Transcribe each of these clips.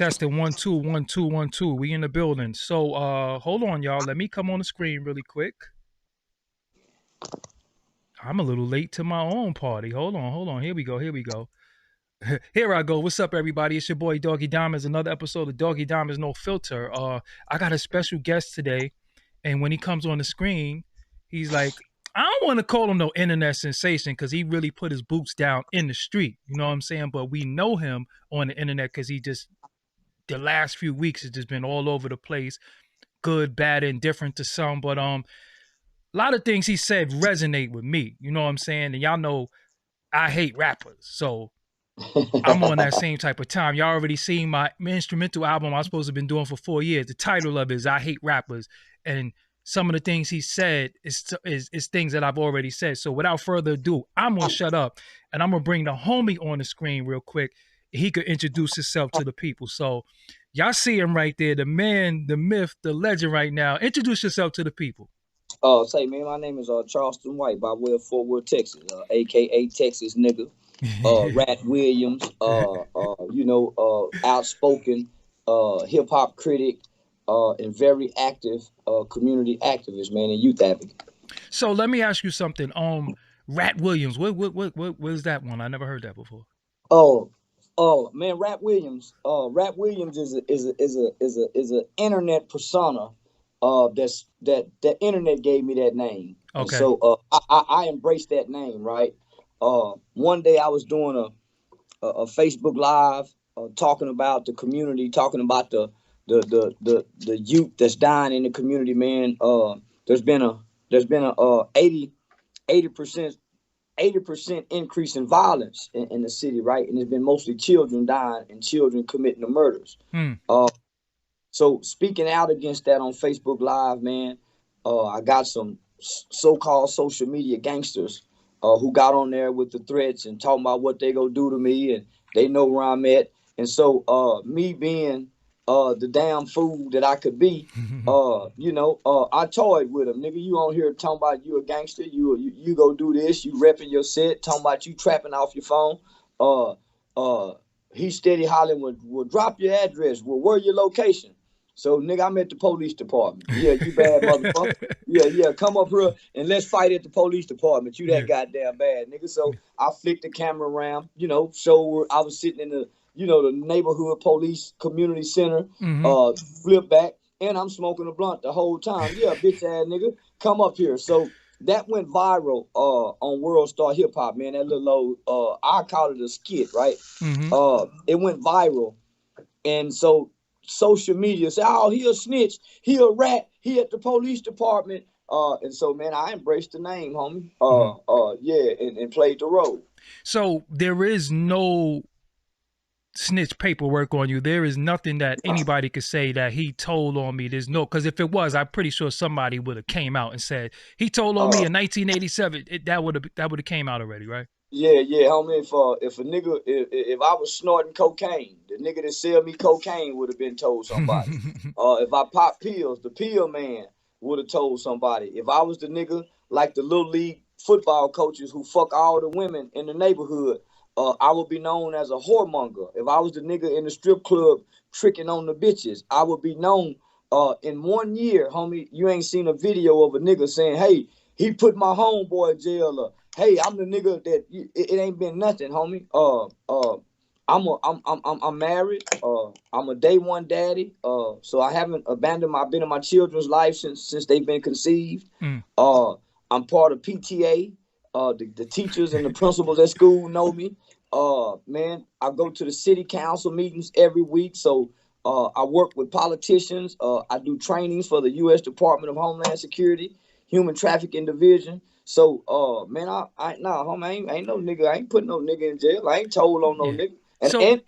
Testing 1 2 1 2 1 2. We in the building. So hold on, y'all. Let me come on the screen really quick. I'm a little late to my own party. Hold on. Here we go. Here I go. What's up, everybody? It's your boy Doggie Diamonds. Another episode of Doggie Diamonds No Filter. I got a special guest today, and when he comes on the screen, he's like, I don't want to call him no internet sensation because he really put his boots down in the street. You know what I'm saying? But we know him on the internet because he just the last few weeks has just been all over the place, good, bad, indifferent to some. But a lot of things he said resonate with me. You know what I'm saying? And y'all know I hate rappers, so I'm on that same type of time. Y'all already seen my instrumental album I was supposed to have been doing for 4 years. The title of it is I Hate Rappers. And some of the things he said is things that I've already said. So without further ado, I'm going to shut up and I'm going to bring the homie on the screen real quick. He could introduce himself to the people. So y'all see him right there, the man, the myth, the legend right now. Introduce yourself to the people. Say, man, my name is Charleston White by way of Fort Worth, Texas, aka Texas nigga. Rat Williams, outspoken hip hop critic, and very active community activist, man, and youth advocate. So let me ask you something. Rat Williams, what is that one? I never heard that before. Man, Rat Williams. Rat Williams is a internet persona. That the internet gave me that name. Okay. And so I embraced that name, right? One day I was doing a Facebook Live talking about the community, talking about the youth that's dying in the community, man. There's been a 80% increase in violence in the city, right? And it's been mostly children dying and children committing the murders. So speaking out against that on Facebook Live, man, I got some so-called social media gangsters who got on there with the threats and talking about what they gonna do to me, and they know where I'm at. And so me being the damn fool that I could be, I toyed with him. Nigga, you on here talking about you a gangster, you go do this, you repping your set, talking about you trapping off your phone. He steady hollering, will drop your address, well, where your location? So, nigga, I'm at the police department. Yeah, you bad motherfucker. Yeah, come up here and let's fight at the police department. You that goddamn bad, nigga. So I flicked the camera around, show I was sitting in the neighborhood police community center, flip back, and I'm smoking a blunt the whole time. Yeah, bitch ass nigga, come up here. So that went viral on World Star Hip Hop, man. That little old, I call it a skit, right? It went viral. And so social media say, oh, he a snitch, he a rat, he at the police department. And so, man, I embraced the name, homie. And played the role. So there is no snitch paperwork on you. There is nothing that anybody could say that he told on me. There's no, because if it was, I'm pretty sure somebody would have came out and said he told on me in 1987. That would have came out already, right? Yeah, homie. If a nigga, if I was snorting cocaine, the nigga that sell me cocaine would have been told somebody. If I pop pills, the pill man would have told somebody. If I was the nigga like the little league football coaches who fuck all the women in the neighborhood, I would be known as a whoremonger. If I was the nigga in the strip club tricking on the bitches, I would be known. In 1 year, homie, you ain't seen a video of a nigga saying, hey, he put my homeboy in jail. Hey, I'm the nigga that it ain't been nothing, homie. I'm married. I'm a day one daddy. So I haven't abandoned I've been in my children's life since they've been conceived. I'm part of PTA. The teachers and the principals at school know me. Man, I go to the city council meetings every week. So I work with politicians. I do trainings for the U.S. Department of Homeland Security, Human Trafficking Division. So, man, homie, ain't no nigga. I ain't putting no nigga in jail. I ain't told on no nigga. And,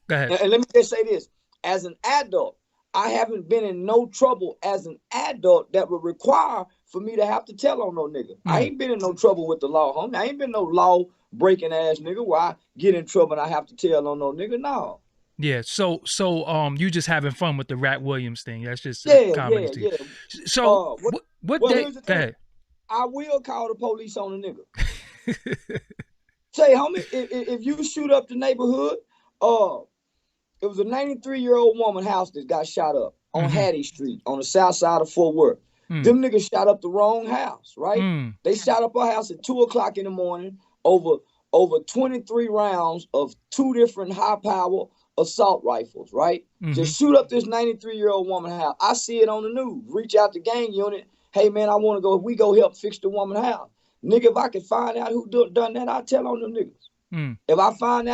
go ahead. And let me just say this: as an adult, I haven't been in no trouble as an adult that would require for me to have to tell on no nigga. I ain't been in no trouble with the law, homie. I ain't been no law breaking ass nigga where I get in trouble and I have to tell on no nigga. No. Yeah, so you just having fun with the Rat Williams thing. That's just comedy to you. So what day? Go ahead. I will call the police on a nigga. Say, homie, if you shoot up the neighborhood, It was a 93-year-old woman house that got shot up on Mm-hmm. Hattie Street on the south side of Fort Worth. Mm. Them niggas shot up the wrong house, right? Mm. They shot up her house at 2 o'clock in the morning over 23 rounds of 2 different high-power assault rifles, right? Mm-hmm. Just shoot up this 93-year-old woman house. I see it on the news. Reach out to gang unit. Hey, man, I want to go. We go help fix the woman house. Nigga, if I can find out who done that, I'll tell on them niggas. Mm. If I find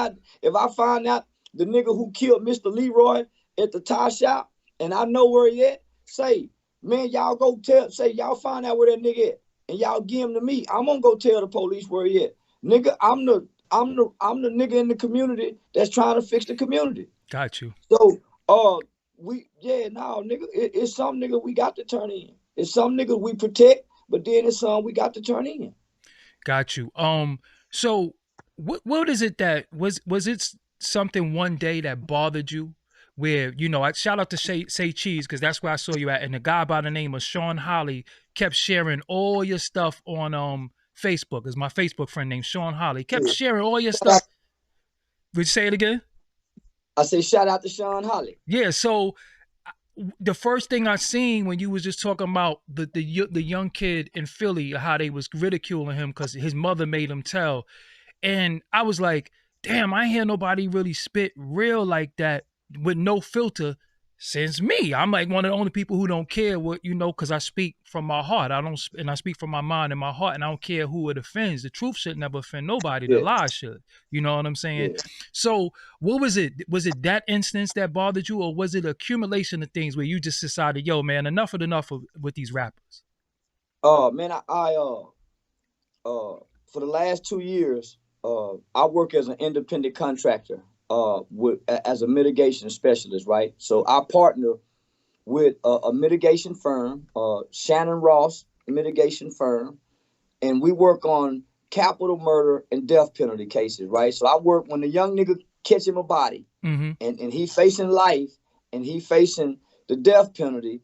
out the nigga who killed Mr. Leroy at the tie shop, and I know where he at, say, man, y'all go tell, say, y'all find out where that nigga at, and y'all give him to me. I'm gonna go tell the police where he at. Nigga, I'm the nigga in the community that's trying to fix the community. Got you. So, nigga, it's some nigga we got to turn in. It's some niggas we protect, but then it's some we got to turn in. Got you. So what is it that was it something one day that bothered you? Where, you know, I shout out to Say Cheese, because that's where I saw you at, and the guy by the name of Sean Holly kept sharing all your stuff on Facebook. Is my Facebook friend named Sean Holly. Kept sharing all your stuff. Would you say it again? I say shout out to Sean Holly. Yeah. So the first thing I seen when you was just talking about the young kid in Philly, how they was ridiculing him because his mother made him tell, and I was like, damn, I ain't hear nobody really spit real like that with no filter since me. I'm like one of the only people who don't care what, you know, because I speak from my heart. I speak from my mind and my heart, and I don't care who it offends. The truth should never offend nobody. The lie should. You know what I'm saying? Yeah. So what was it? Was it that instance that bothered you, or was it accumulation of things where you just decided, yo, man, enough with these rappers? Man, for the last 2 years, I work as an independent contractor. As a mitigation specialist, right? So I partner with a mitigation firm, Shannon Ross mitigation firm, and we work on capital murder and death penalty cases, right? So I work when the young nigga catch him a body, mm-hmm. and he facing life, and he facing the death penalty,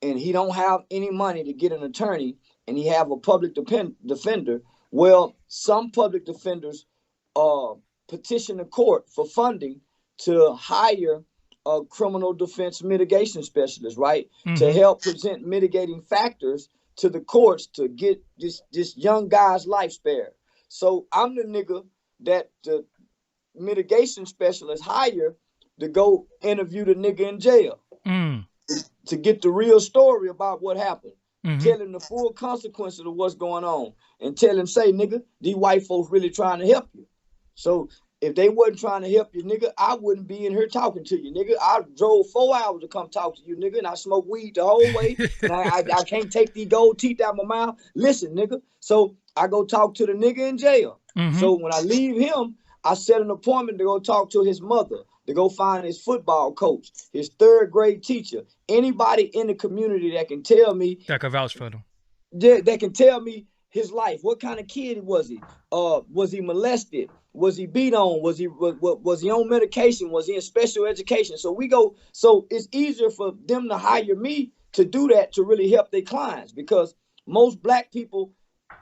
and he don't have any money to get an attorney, and he have a public defender. Well, some public defenders petition the court for funding to hire a criminal defense mitigation specialist, right? Mm-hmm. To help present mitigating factors to the courts to get this young guy's life spared. So I'm the nigga that the mitigation specialist hire to go interview the nigga in jail to get the real story about what happened. Mm-hmm. Tell him the full consequences of what's going on, and tell him, say, nigga, these white folks really trying to help you. So if they wasn't trying to help you, nigga, I wouldn't be in here talking to you, nigga. I drove 4 hours to come talk to you, nigga, and I smoked weed the whole way, and I can't take these gold teeth out my mouth. Listen, nigga. So I go talk to the nigga in jail. Mm-hmm. So when I leave him, I set an appointment to go talk to his mother, to go find his football coach, his 3rd grade teacher, anybody in the community that can tell me. That can vouch for them. That can tell me his life. What kind of kid was he? Was he molested? Was he beat on? Was he on medication? Was he in special education? So it's easier for them to hire me to do that, to really help their clients, because most black people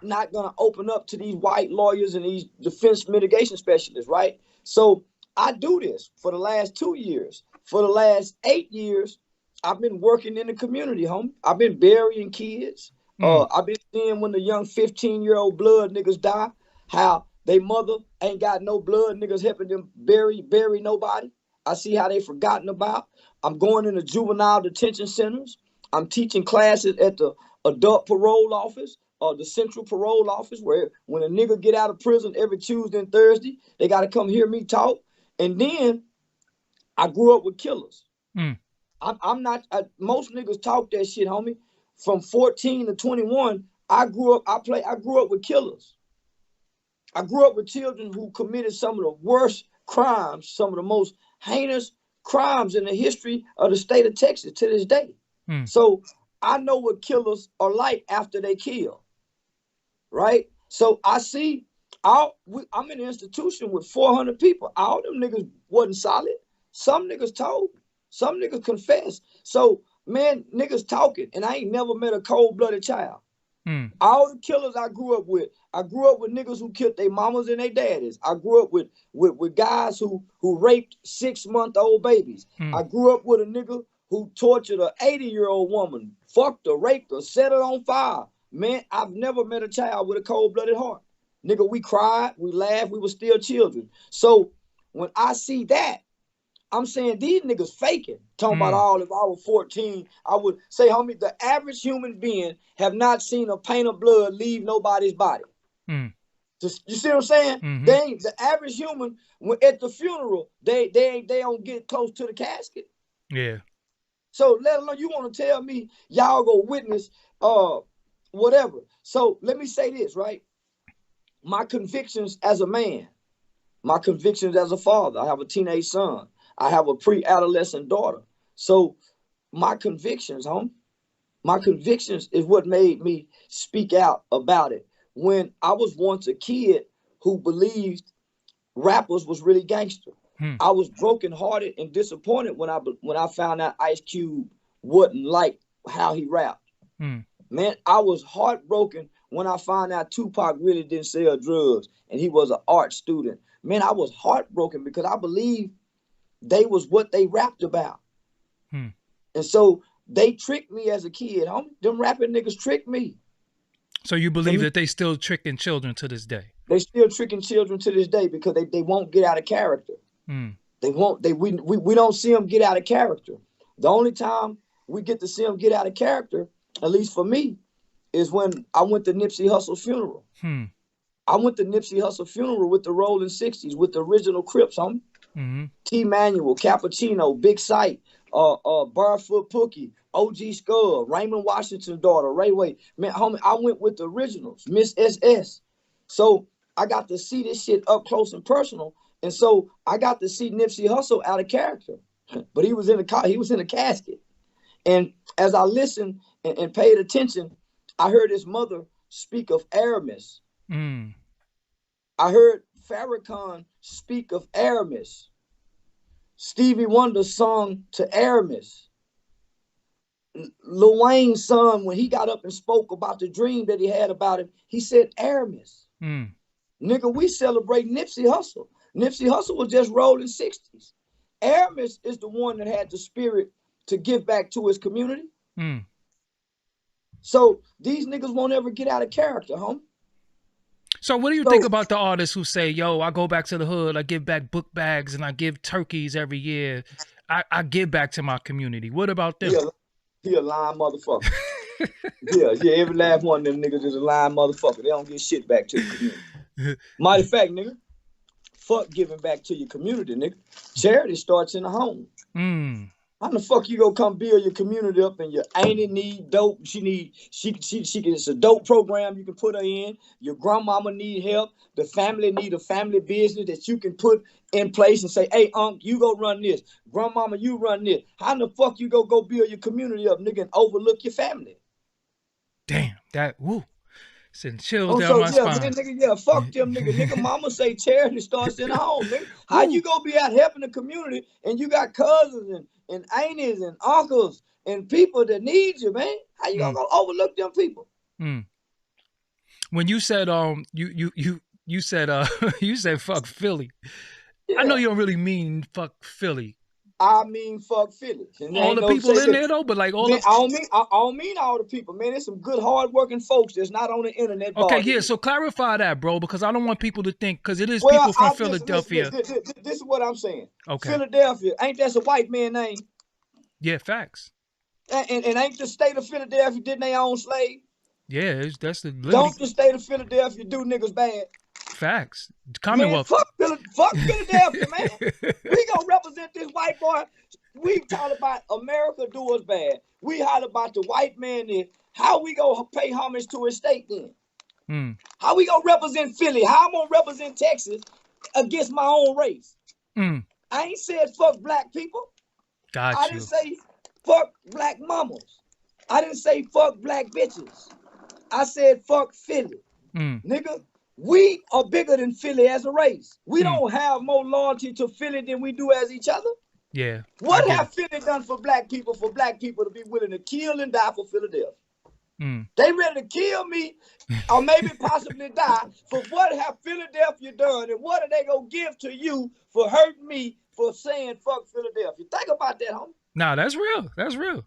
not gonna open up to these white lawyers and these defense mitigation specialists, right? So I do this for the last 2 years. For the last 8 years, I've been working in the community, homie. I've been burying kids. I've been seeing when the young 15-year-old blood niggas die, how they mother ain't got no blood niggas helping them bury nobody. I see how they forgotten about. I'm going into juvenile detention centers. I'm teaching classes at the adult parole office, or the central parole office, where when a nigga get out of prison every Tuesday and Thursday, they got to come hear me talk. And then I grew up with killers. I'm not, most niggas talk that shit, homie. From 14 to 21, I grew up with killers. I grew up with children who committed some of the worst crimes, some of the most heinous crimes in the history of the state of Texas to this day. So I know what killers are like after they kill, right? So I see, I'm in an institution with 400 people. All them niggas wasn't solid. Some niggas told, some niggas confessed. So, man, niggas talking, and I ain't never met a cold-blooded child. All the killers I grew up with niggas who killed their mamas and their daddies. I grew up with guys who raped 6-month-old babies. I grew up with a nigga who tortured an 80-year-old woman, fucked her, raped her, set her on fire. Man, I've never met a child with a cold-blooded heart. Nigga, we cried, we laughed, we were still children. So when I see that, I'm saying these niggas faking. Talking about all, if I was 14, I would say, homie, the average human being have not seen a paint of blood leave nobody's body. You see what I'm saying? They ain't, the average human, at the funeral, they don't get close to the casket. Yeah. So let alone you want to tell me y'all go witness whatever. So let me say this, right? My convictions as a man, my convictions as a father. I have a teenage son. I have a pre-adolescent daughter. So my convictions, my convictions is what made me speak out about it. When I was once a kid who believed rappers was really gangster. I was brokenhearted and disappointed when I found out Ice Cube wouldn't like how he rapped. Man, I was heartbroken when I found out Tupac really didn't sell drugs and he was an art student. Man, I was heartbroken because I believed they was what they rapped about. And so they tricked me as a kid, homie. Them rapping niggas tricked me. So you believe that they still tricking children to this day? They still tricking children to this day because they won't get out of character. We don't see them get out of character. The only time we get to see them get out of character, at least for me, is when I went to Nipsey Hussle's funeral. I went to Nipsey Hussle's funeral with the Rolling 60s, with the original Crips, homie. T. Manuel, Cappuccino, Big Sight, Barefoot Pookie, OG Skull, Raymond Washington's daughter, Ray Way. Man, homie, I went with the originals, Miss SS. So I got to see this shit up close and personal. And so I got to see Nipsey Hussle out of character. But he was in a casket. And as I listened and paid attention, I heard his mother speak of Aramis. I heard Farrakhan speak of Aramis. Stevie Wonder sung to Aramis. Lil Wayne's son, when he got up and spoke about the dream that he had about him, he said Aramis. Nigga, we celebrate Nipsey Hussle. Nipsey Hussle was just rolling 60s. Aramis is the one that had the spirit to give back to his community. So these niggas won't ever get out of character, homie. So what do you think about the artists who say, yo, I go back to the hood, I give back book bags and I give turkeys every year. I give back to my community. What about them? He a lying motherfucker. yeah, every last one of them niggas is a lying motherfucker. They don't get shit back to the community. Matter of fact, nigga, fuck giving back to your community, nigga. Charity starts in the home. How the fuck you gonna come build your community up and your auntie need dope? It's a dope program you can put her in. Your grandmama need help. The family need a family business that you can put in place and say, hey, unc, you go run this. Grandmama, you run this. How the fuck you go build your community up, nigga, and overlook your family? Damn, that, woo. Send chills down my spine. Man, nigga, fuck them, nigga. Nigga, mama say charity starts in the home, nigga. How you gonna be out helping the community and you got cousins and aunties and uncles and people that need you, man? How you gonna overlook them people? When you said you said you said fuck Philly. Yeah. I know you don't really mean fuck Philly. I mean fuck Philly. And all the people in there though, but like all man, I don't mean all the people, man. There's some good hard-working folks that's not on the internet. Okay, yeah, so clarify that, bro, because I don't want people to think, because it is people from Philadelphia. This is what I'm saying. Okay. Philadelphia, ain't that a white man name? Yeah, facts. And ain't the state of Philadelphia, didn't they own slaves? Yeah, that's the liberty. Don't the state of Philadelphia do niggas bad? Facts. Commonwealth. Man, fuck Philadelphia, man. We gonna represent this white boy. We talk about America do us bad. We holler about the white man there. How we gonna pay homage to his state then? How we gonna represent Philly? How I'm gonna represent Texas against my own race? I ain't said fuck black people. I didn't say fuck black mamas. I didn't say fuck black bitches. I said fuck Philly. Nigga, we are bigger than Philly as a race. We don't have more loyalty to Philly than we do as each other. Yeah. What have Philly done for black people to be willing to kill and die for Philadelphia? They ready to kill me or maybe possibly die for what have Philadelphia done, and what are they gonna give to you for hurting me for saying fuck Philadelphia? Think about that, homie. Nah, that's real. That's real.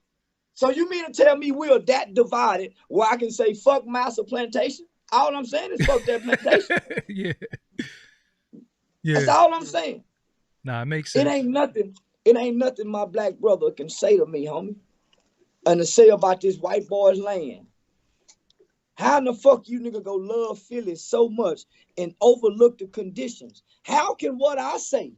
So you mean to tell me we're that divided where I can say fuck Master Plantation? All I'm saying is fuck that plantation. Yeah. That's Yeah. all I'm saying. Nah, it makes It sense. ain't nothing. It ain't nothing my black brother can say to me, homie, and to say about this white boy's land. How in the fuck you nigga go love Philly so much and overlook the conditions? How can what I say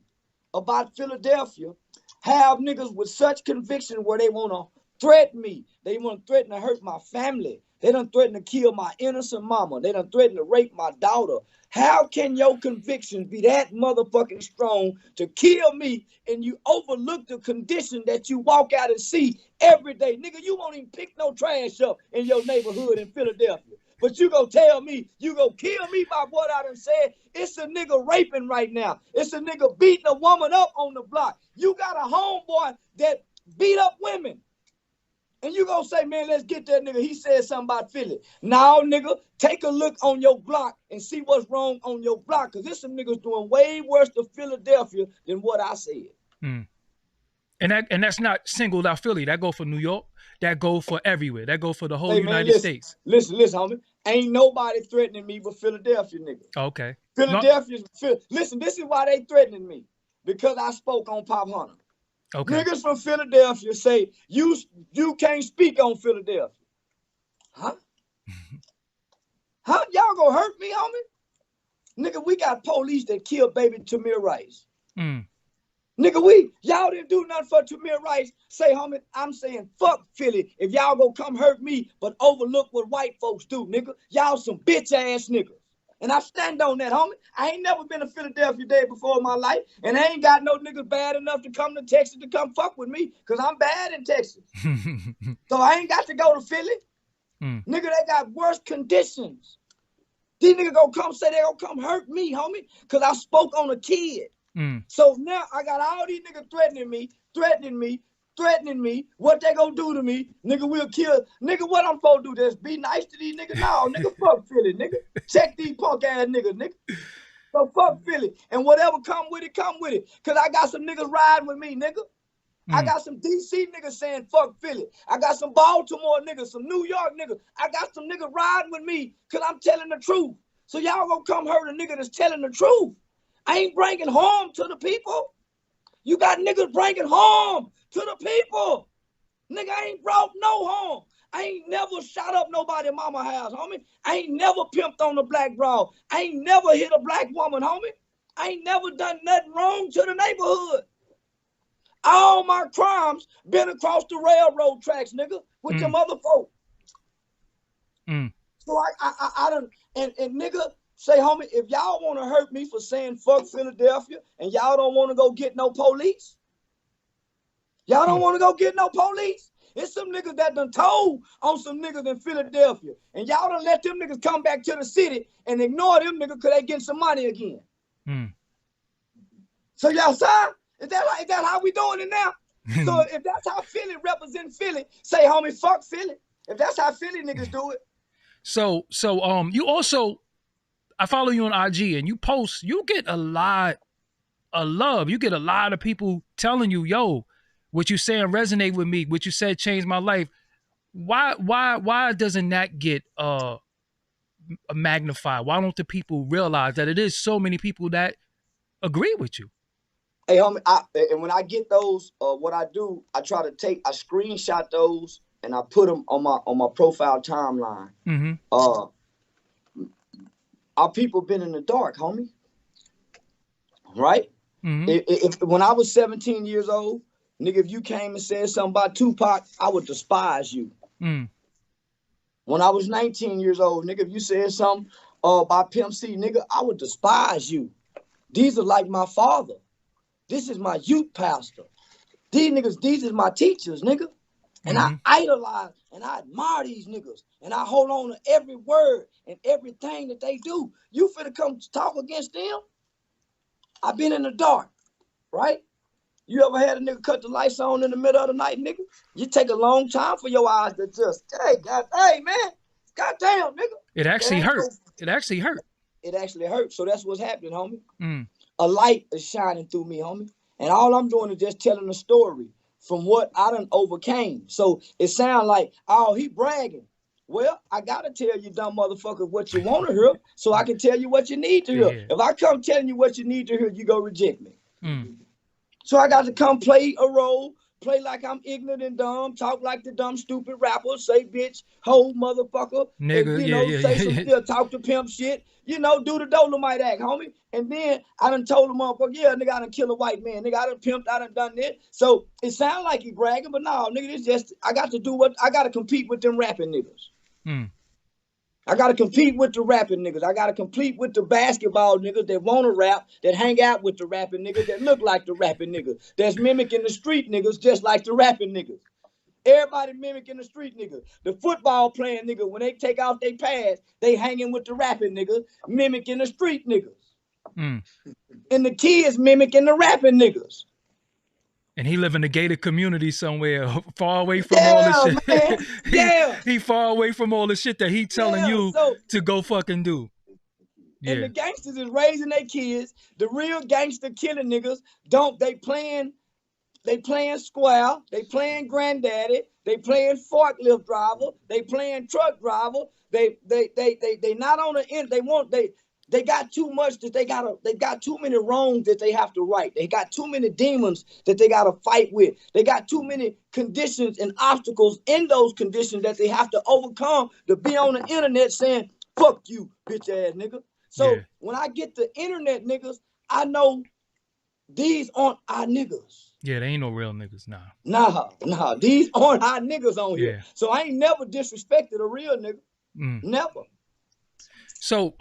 about Philadelphia have niggas with such conviction where they want to threaten me? They want to threaten to hurt my family. They done threaten to kill my innocent mama. They done threaten to rape my daughter. How can your convictions be that motherfucking strong to kill me and you overlook the condition that you walk out and see every day? Nigga, you won't even pick no trash up in your neighborhood in Philadelphia. But you gonna tell me, you gonna kill me by what I done said? It's a nigga raping right now. It's a nigga beating a woman up on the block. You got a homeboy that beat up women. And you gonna say, man, let's get that nigga. He said something about Philly. Now, nigga, take a look on your block and see what's wrong on your block. Because there's some niggas doing way worse to Philadelphia than what I said. Mm. And that's not singled out Philly. That go for New York. That go for everywhere. That go for the whole United States. Listen, homie. Ain't nobody threatening me but Philadelphia, nigga. Okay. Philadelphia's, listen, this is why they threatening me. Because I spoke on Pop Hunter. Okay. Niggas from Philadelphia say, you can't speak on Philadelphia. Huh? Huh? Y'all gonna hurt me, homie? Nigga, we got police that killed baby Tamir Rice. Nigga, y'all didn't do nothing for Tamir Rice. Say, homie, I'm saying fuck Philly if y'all gonna come hurt me, but overlook what white folks do, nigga. Y'all some bitch ass niggas. And I stand on that, homie. I ain't never been to Philadelphia day before in my life, and I ain't got no niggas bad enough to come to Texas to come fuck with me, because I'm bad in Texas. So I ain't got to go to Philly. Nigga, they got worse conditions. These niggas gonna come say they gonna come hurt me, homie, because I spoke on a kid. So now I got all these niggas threatening me. What they gonna do to me? Nigga, we'll kill. Nigga, what I'm supposed to do? Just be nice to these niggas? No, nigga, fuck Philly, nigga. Check these punk ass niggas, nigga. So fuck Philly. And whatever come with it, come with it. Cause I got some niggas riding with me, nigga. I got some DC niggas saying fuck Philly. I got some Baltimore niggas, some New York niggas. I got some niggas riding with me cause I'm telling the truth. So y'all gonna come hurt a nigga that's telling the truth. I ain't bringing harm to the people. You got niggas bringing harm to the people. Nigga, I ain't brought no harm. I ain't never shot up nobody's mama house, homie. I ain't never pimped on the black broad. I ain't never hit a black woman, homie. I ain't never done nothing wrong to the neighborhood. All my crimes been across the railroad tracks, nigga, with them other folk. So I done, and nigga, say, homie, if y'all want to hurt me for saying fuck Philadelphia and y'all don't want to go get no police, y'all don't want to go get no police. It's some niggas that done told on some niggas in Philadelphia, and y'all done let them niggas come back to the city and ignore them niggas because they getting some money again. So y'all saw? Is that how we doing it now? So if that's how Philly represent Philly, say, homie, fuck Philly. If that's how Philly niggas do it. So you also, I follow you on IG and you post, you get a lot of love. You get a lot of people telling you, yo, what you saying resonate with me. What you said changed my life. Why doesn't that get magnified? Why don't the people realize that it is so many people that agree with you? Hey, homie, and when I get those, what I do, I screenshot those and I put them on my profile timeline. Our people been in the dark, homie. Right? When I was 17 years old, nigga, if you came and said something about Tupac, I would despise you. When I was 19 years old, nigga, if you said something about Pimp C, nigga, I would despise you. These are like my father. This is my youth pastor. These is my teachers, nigga. And I idolize and I admire these niggas. And I hold on to every word and everything that they do. You finna come talk against them? I've been in the dark, right? You ever had a nigga cut the lights on in the middle of the night, nigga? You take a long time for your eyes to just, hey man, goddamn, nigga. It actually hurt. It actually hurt. It actually hurt. So that's what's happening, homie. Mm. A light is shining through me, homie. And all I'm doing is just telling a story from what I done overcame. So it sounds like, oh, he bragging. Well, I gotta tell you, dumb motherfucker, what you want to hear, so I can tell you what you need to hear. Yeah. If I come telling you what you need to hear, you go reject me. Mm. So I got to come play a role, play like I'm ignorant and dumb, talk like the dumb, stupid rapper, say bitch, hoe, motherfucker, Nigga, and, say some, talk to pimp shit, do the Dolomite act, homie. And then I done told the motherfucker, yeah, nigga, I done kill a white man, nigga, I done pimped, I done this. So it sounds like he bragging, but no, nigga, it's just, I got to compete with them rapping niggas. Mm. I got to compete with the rapping niggas. I got to compete with the basketball niggas that want to rap, that hang out with the rapping niggas, that look like the rapping niggas, that's mimicking the street niggas just like the rapping niggas. Everybody mimicking the street niggas. The football playing niggas, when they take off their pads, they hanging with the rapping niggas, mimicking the street niggas. Mm. And the kids mimicking the rapping niggas. And he live in a gated community somewhere, far away from all this shit. Man. he far away from all the shit that he telling you to go fucking do. Yeah. And the gangsters is raising their kids. The real gangster killing niggas they playing square, they playing granddaddy, they playing forklift driver, they playing truck driver. They not on the end. They got too much that they got too many wrongs that they have to right. They got too many demons that they got to fight with. They got too many conditions and obstacles in those conditions that they have to overcome to be on the internet saying, fuck you, bitch ass nigga. So when I get the internet niggas, I know these aren't our niggas. Yeah, they ain't no real niggas, nah. Nah, these aren't our niggas on here. Yeah. So I ain't never disrespected a real nigga. Never. So,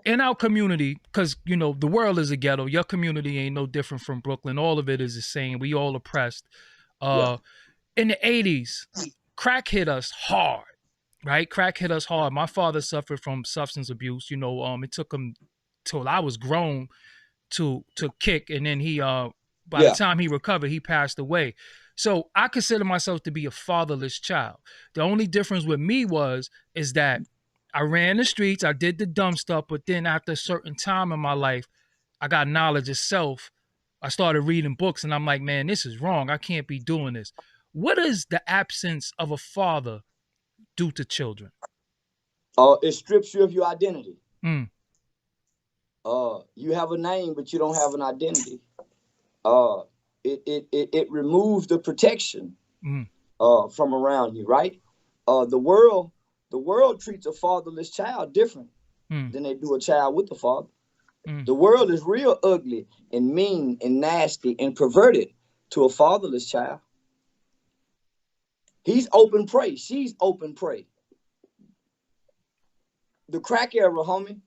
in our community, because, the world is a ghetto, your community ain't no different from Brooklyn. All of it is the same. We all oppressed. In the 80s, crack hit us hard, right? Crack hit us hard. My father suffered from substance abuse. It took him till I was grown to kick. And then he, by the time he recovered, he passed away. So I consider myself to be a fatherless child. The only difference with me is that I ran the streets, I did the dumb stuff, but then after a certain time in my life, I got knowledge of self. I started reading books and I'm like, man, this is wrong. I can't be doing this. What does the absence of a father do to children? It strips you of your identity. Mm. You have a name, but you don't have an identity. It removes the protection from around you, right? The world treats a fatherless child different than they do a child with a father. The world is real ugly and mean and nasty and perverted to a fatherless child. He's open prey. She's open prey. The crack era, homie,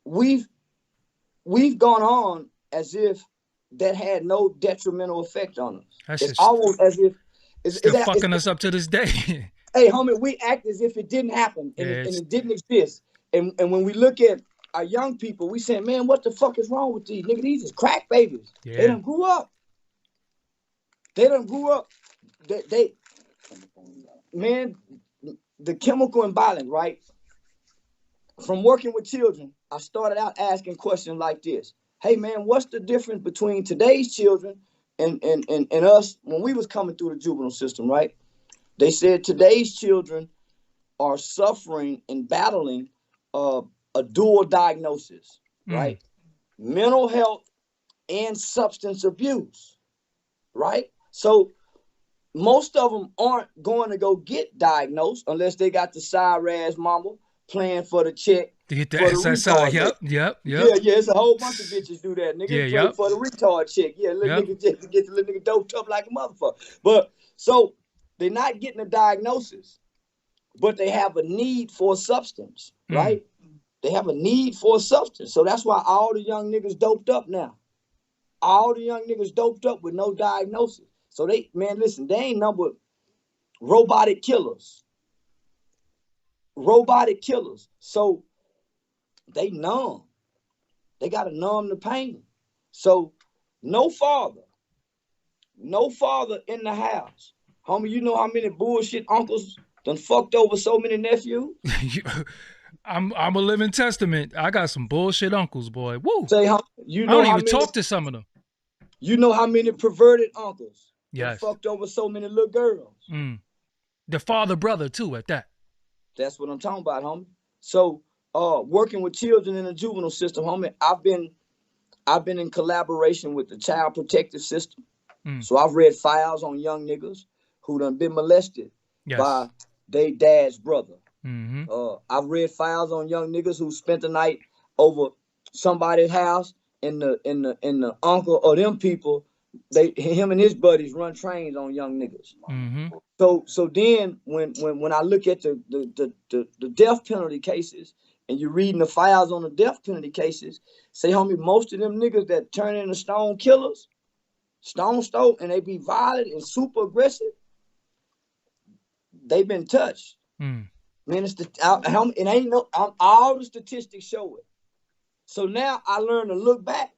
we've gone on as if that had no detrimental effect on us. It's almost as if it's still fucking us up to this day. Hey, homie, we act as if it didn't happen and it didn't exist. And when we look at our young people, we say, man, what the fuck is wrong with these niggas? These is crack babies. Yeah. They done grew up. Man, the chemical imbalance, right? From working with children, I started out asking questions like this. Hey, man, what's the difference between today's children and us when we was coming through the juvenile system, right? They said today's children are suffering and battling a dual diagnosis, right? Mental health and substance abuse, right? So most of them aren't going to go get diagnosed unless they got the side-ass mama playing for the check. To get the SSI, yep. Yeah, it's a whole bunch of bitches do that. Nigga play for the retard check. Yeah, nigga just to get the little nigga doped up like a motherfucker. But so they're not getting a diagnosis, but they have a need for a substance, right? They have a need for a substance. So that's why all the young niggas doped up now. All the young niggas doped up with no diagnosis. So they ain't number robotic killers. Robotic killers. So They numb. They got to numb the pain. So no father in the house. Homie, you know how many bullshit uncles done fucked over so many nephews? I'm a living testament. I got some bullshit uncles, boy. Woo. Say, you I know don't how even many, talk to some of them. you know how many perverted uncles done Yes. fucked over so many little girls? The father brother too at that. That's what I'm talking about, homie. So working with children in the juvenile system, homie, I've been in collaboration with the child protective system. So I've read files on young niggas who done been molested by their dad's brother. I've read files on young niggas who spent the night over somebody's house, and the uncle or them people, him and his buddies run trains on young niggas. So then when I look at the death penalty cases, and you're reading the files on the death penalty cases, say, homie, most of them niggas that turn into stone killers, and they be violent and super aggressive, they've been touched. Man, it ain't no, all the statistics show it. So now I learn to look back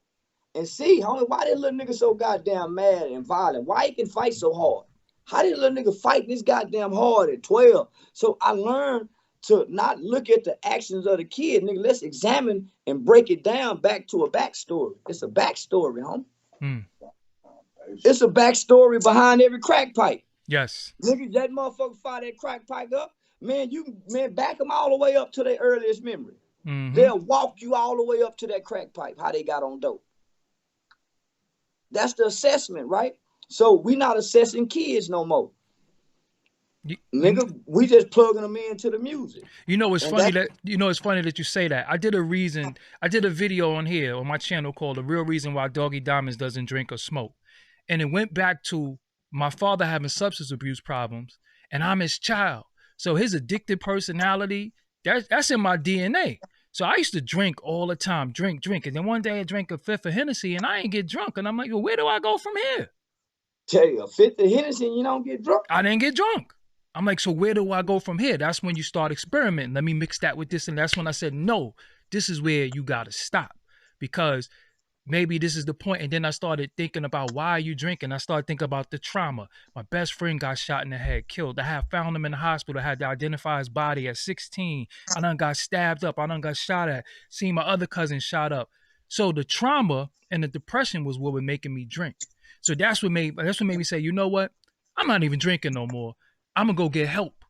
and see, homie, why this little nigga so goddamn mad and violent? Why he can fight so hard? How did little nigga fight this goddamn hard at 12? So I learned to not look at the actions of the kid, nigga. Let's examine and break it down back to a backstory. It's a backstory, homie. It's a backstory behind every crack pipe. Yes. Nigga, that motherfucker fire that crack pipe up, man, back them all the way up to their earliest memory. They'll walk you all the way up to that crack pipe, how they got on dope. That's the assessment, right? So we not assessing kids no more. Nigga, we just plugging them into the music. It's funny that you say that. I did a video on here on my channel called The Real Reason Why Doggie Diamonds Doesn't Drink or Smoke. And it went back to my father having substance abuse problems, and I'm his child. So his addictive personality, that's in my DNA. So I used to drink all the time, drink. And then one day I drank a fifth of Hennessy and I ain't get drunk. And I'm like, well, where do I go from here? Tell you, a fifth of Hennessy and you don't get drunk? I didn't get drunk. I'm like, so where do I go from here? That's when you start experimenting. Let me mix that with this. And that's when I said, no, this is where you got to stop, because maybe this is the point. And then I started thinking about, why are you drinking? I started thinking about the trauma. My best friend got shot in the head, killed. I had found him in the hospital. I had to identify his body at 16. I done got stabbed up. I done got shot at. Seen my other cousin shot up. So the trauma and the depression was what was making me drink. So that's what made me say, you know what? I'm not even drinking no more. I'm gonna go get help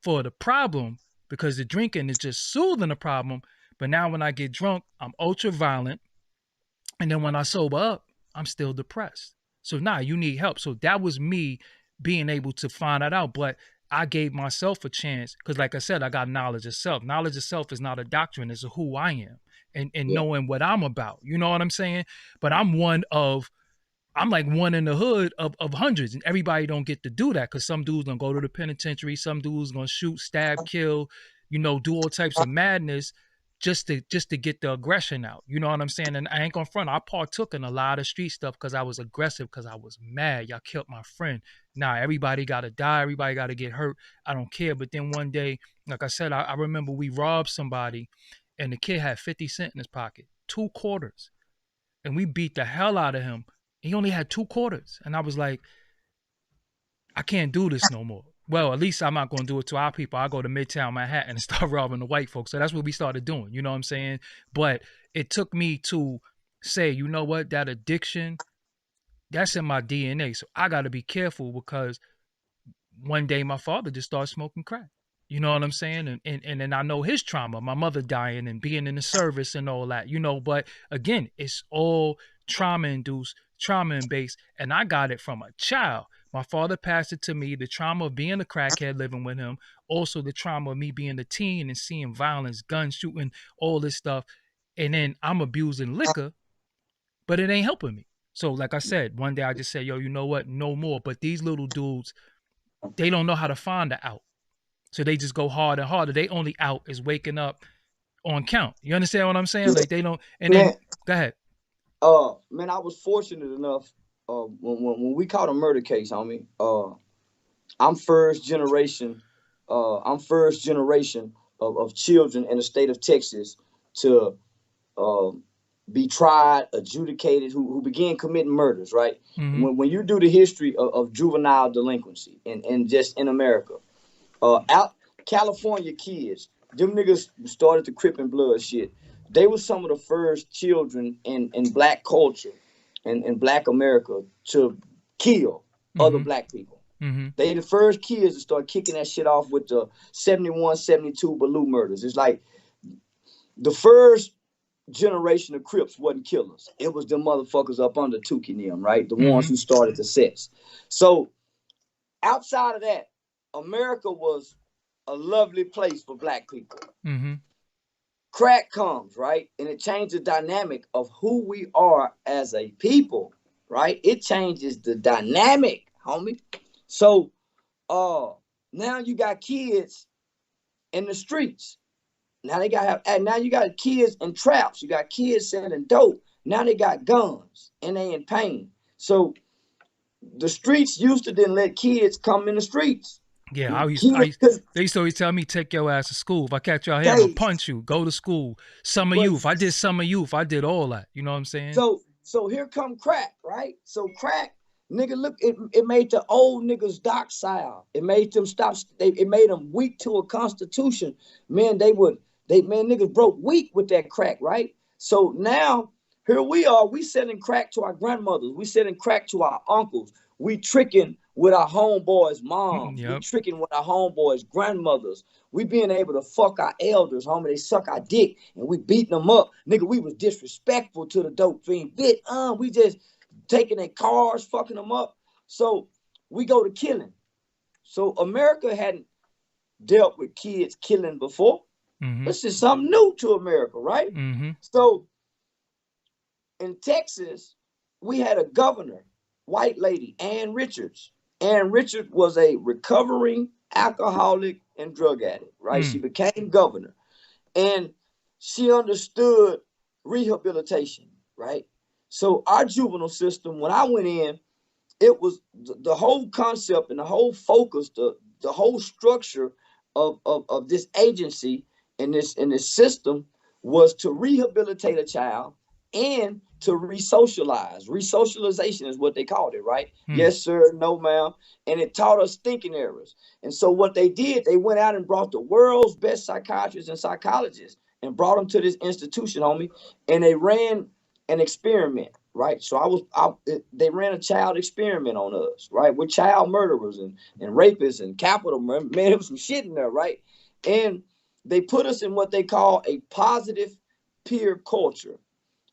for the problem, because the drinking is just soothing the problem. But now when I get drunk, I'm ultra violent. And then when I sober up, I'm still depressed. So now you need help. So that was me being able to find that out. But I gave myself a chance, because like I said, I got knowledge of self. Knowledge of self is not a doctrine, it's who I am, and knowing what I'm about. You know what I'm saying? But I'm like one in the hood of hundreds, and everybody don't get to do that, because some dudes don't go to the penitentiary, some dudes gonna shoot, stab, kill, do all types of madness just to get the aggression out. You know what I'm saying? And I ain't gonna front, I partook in a lot of street stuff because I was aggressive, because I was mad. Y'all killed my friend. Nah, everybody gotta die, everybody gotta get hurt. I don't care. But then one day, like I said, I remember we robbed somebody, and the kid had 50 cents in his pocket, 2 quarters, and we beat the hell out of him. He only had 2 quarters. And I was like, I can't do this no more. Well, at least I'm not going to do it to our people. I go to Midtown Manhattan and start robbing the white folks. So that's what we started doing. You know what I'm saying? But it took me to say, you know what? That addiction, that's in my DNA. So I got to be careful, because one day my father just started smoking crack. You know what I'm saying? And then I know his trauma, my mother dying and being in the service and all that, but again, it's all trauma-induced, trauma-based, and I got it from a child. My father passed it to me, the trauma of being a crackhead, living with him, also the trauma of me being a teen and seeing violence, gun shooting, all this stuff. And then I'm abusing liquor, but it ain't helping me. So like I said, one day I just said, yo, you know what? No more. But these little dudes, they don't know how to find the out. So they just go harder and harder. They only out is waking up on count. You understand what I'm saying? Like they don't. And then go ahead. Man, I was fortunate enough. When we caught a murder case, homie. I'm first generation. I'm first generation of children in the state of Texas to be tried, adjudicated, who began committing murders, right? Mm-hmm. When you do the history of juvenile delinquency and just in America, out California kids, them niggas started the Crip and Blood shit. They were some of the first children in black culture and in black America to kill other Mm-hmm. black people. Mm-hmm. They the first kids to start kicking that shit off with the 71, 72 Baloo murders. It's like the first generation of Crips wasn't killers. It was the motherfuckers up under Tukey and them, right? The ones Mm-hmm. who started the sets. So outside of that, America was a lovely place for black people. Mm-hmm. Crack comes, right? And it changes the dynamic of who we are as a people, right? It changes the dynamic, homie. So now you got kids in the streets. Now you got kids in traps. You got kids selling dope. Now they got guns and they in pain. So the streets used to didn't let kids come in the streets. Yeah, they used to always tell me, take your ass to school. If I catch you out here, I'm gonna punch you. Go to school. Summer youth. I did summer youth. I did all that. You know what I'm saying? So here come crack, right? So crack, nigga, look, it made the old niggas docile. It made them stop. It made them weak to a constitution. Man, niggas broke weak with that crack, right? So now here we are. We selling crack to our grandmothers. We selling crack to our uncles. We tricking with our homeboys' moms. Yep. We tricking with our homeboys' grandmothers. We being able to fuck our elders, homie. They suck our dick and we beating them up. Nigga, we was disrespectful to the dope fiend. We just taking their cars, fucking them up. So we go to killing. So America hadn't dealt with kids killing before. Mm-hmm. This is something new to America, right? Mm-hmm. So in Texas, we had a governor, white lady, Ann Richards. Ann Richards was a recovering alcoholic and drug addict, right? She became governor. And she understood rehabilitation, right? So our juvenile system, when I went in, it was the whole concept and the whole focus, the whole structure of this agency and this system was to rehabilitate a child and to resocialize. Resocialization is what they called it, right? Yes, sir, no, ma'am. And it taught us thinking errors. And so what they did, they went out and brought the world's best psychiatrists and psychologists and brought them to this institution, homie. And they ran an experiment, right? So they ran a child experiment on us, right? We're child murderers and rapists and capital murder. Man, there was some shit in there, right? And they put us in what they call a positive peer culture.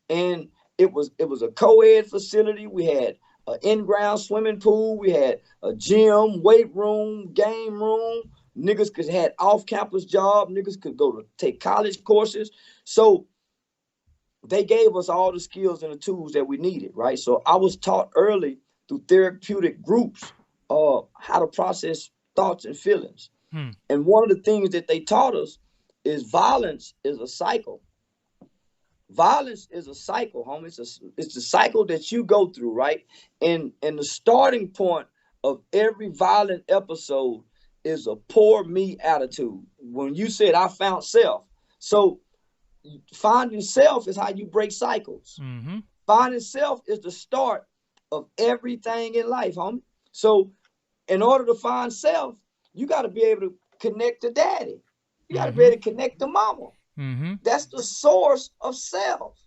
And it was a co-ed facility. We had an in-ground swimming pool. We had a gym, weight room, game room. Niggas could have off-campus job. Niggas could go to take college courses. So they gave us all the skills and the tools that we needed, right? So I was taught early through therapeutic groups how to process thoughts and feelings. And one of the things that they taught us is violence is a cycle. Violence is a cycle, homie. It's a cycle that you go through, right? And the starting point of every violent episode is a poor me attitude. When you said, I found self. So finding self is how you break cycles. Finding self is the start of everything in life, homie. So in order to find self, you got to be able to connect to daddy. You got to be able to connect to mama. That's the source of self.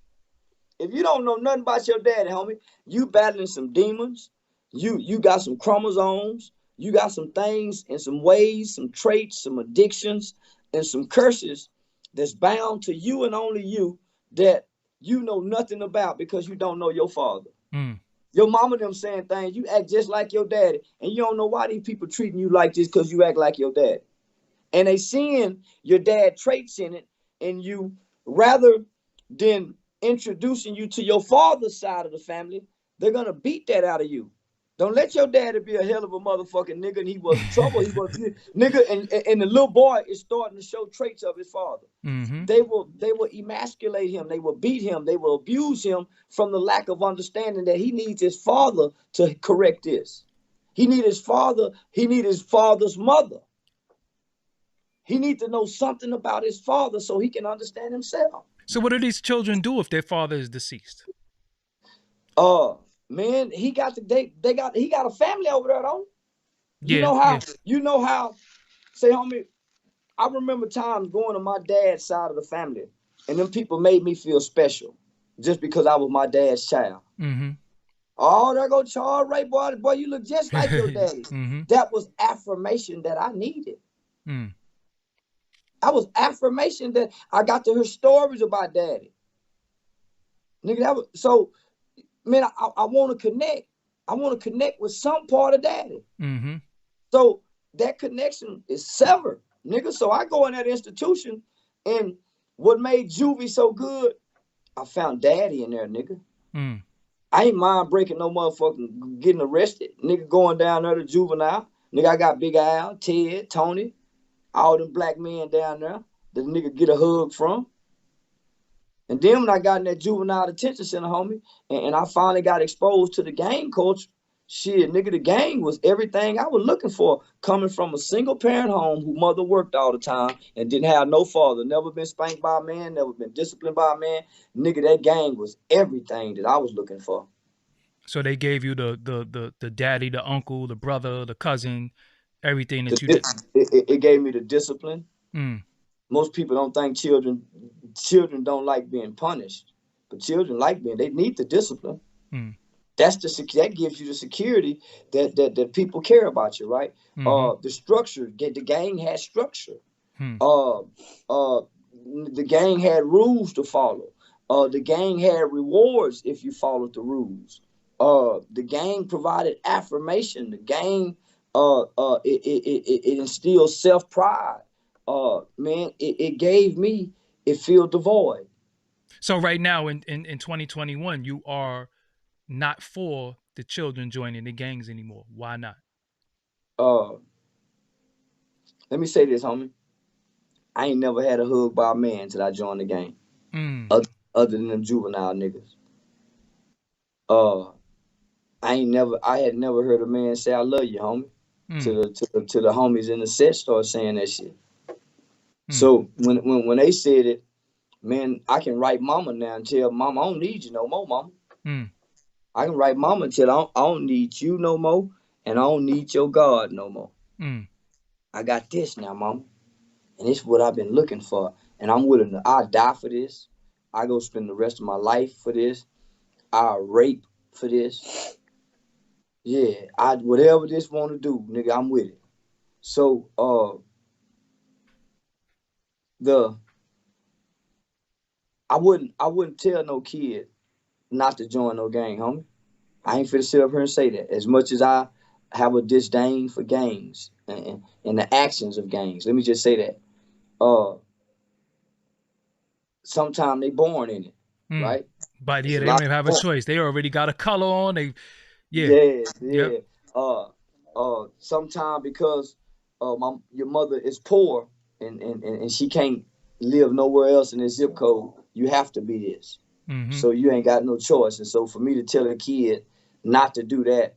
If you don't know nothing about your daddy, homie, you battling some demons. You got some chromosomes. You got some things and some ways, some traits, some addictions, and some curses that's bound to you and only you that you know nothing about because you don't know your father. Your mama them saying things, you act just like your daddy, and you don't know why these people treating you like this because you act like your dad. And they seeing your dad traits in it, and you, rather than introducing you to your father's side of the family, they're going to beat that out of you. Don't let your daddy be a hell of a motherfucking nigga, and he was in trouble. He was nigga, and the little boy is starting to show traits of his father. They will emasculate him. They will beat him. They will abuse him from the lack of understanding that he needs his father to correct this. He needs his father. He needs his father's mother. He needs to know something about his father so he can understand himself. So what do these children do if their father is deceased? Man, he got he got a family over there, though. You Yeah, know yeah. how, say, homie, I remember times going to my dad's side of the family, and them people made me feel special just because I was my dad's child. Mm-hmm. Oh, there go Charles Ray, boy, you look just like your daddy. Mm-hmm. That was affirmation that I needed. Mm. I was affirmation that I got to hear stories about daddy. Nigga, that was so, man, I want to connect. I want to connect with some part of daddy. Mm-hmm. So that connection is severed, nigga. So I go in that institution, and what made juvie so good, I found daddy in there, nigga. Mm. I ain't mind breaking no motherfucking getting arrested. Nigga going down there to juvenile. Nigga, I got Big Al, Ted, Tony, all them black men down there that nigga get a hug from. And then when I got in that juvenile detention center, homie, and I finally got exposed to the gang culture, shit, nigga, the gang was everything I was looking for. Coming from a single parent home who mother worked all the time and didn't have no father, never been spanked by a man, never been disciplined by a man. Nigga, that gang was everything that I was looking for. So they gave you the daddy, the uncle, the brother, the cousin, everything that you did. It gave me the discipline. Mm. Most people don't think children don't like being punished, but children like they need the discipline. Mm. That gives you the security that people care about you, right? Mm-hmm. The structure, the gang had structure. Mm. Uh, uh, the gang had rules to follow. The gang had rewards if you followed the rules. The gang provided affirmation. The gang it instilled self pride. Man, it gave me, it filled the void. So right now in 2021, you are not for the children joining the gangs anymore. Why not? Uh, Let me say this, homie. I ain't never had a hug by a man till I joined the gang. Mm. Other than them juvenile niggas. Uh, I had never heard a man say I love you, homie. Mm. To the homies in the set start saying that shit. Mm. So when they said it, man, I can write mama now and tell mama I don't need you no more, mama. Mm. I can write mama and tell I don't need you no more, and I don't need your God no more. Mm. I got this now, mama, and it's what I've been looking for, and I'm willing to. I die for this. I go spend the rest of my life for this. I rape for this. Yeah, I whatever this want to do, nigga, I'm with it. So the I wouldn't tell no kid not to join no gang, homie. I ain't finna sit up here and say that. As much as I have a disdain for gangs and the actions of gangs, let me just say that. Sometimes they born in it, Mm. right? But It's yeah, a they don't lot even of have a born. choice. They already got a color on. They yeah. Yeah, Yep. yeah. Sometimes because your mother is poor and she can't live nowhere else in this zip code, you have to be this. Mm-hmm. So you ain't got no choice. And so for me to tell a kid not to do that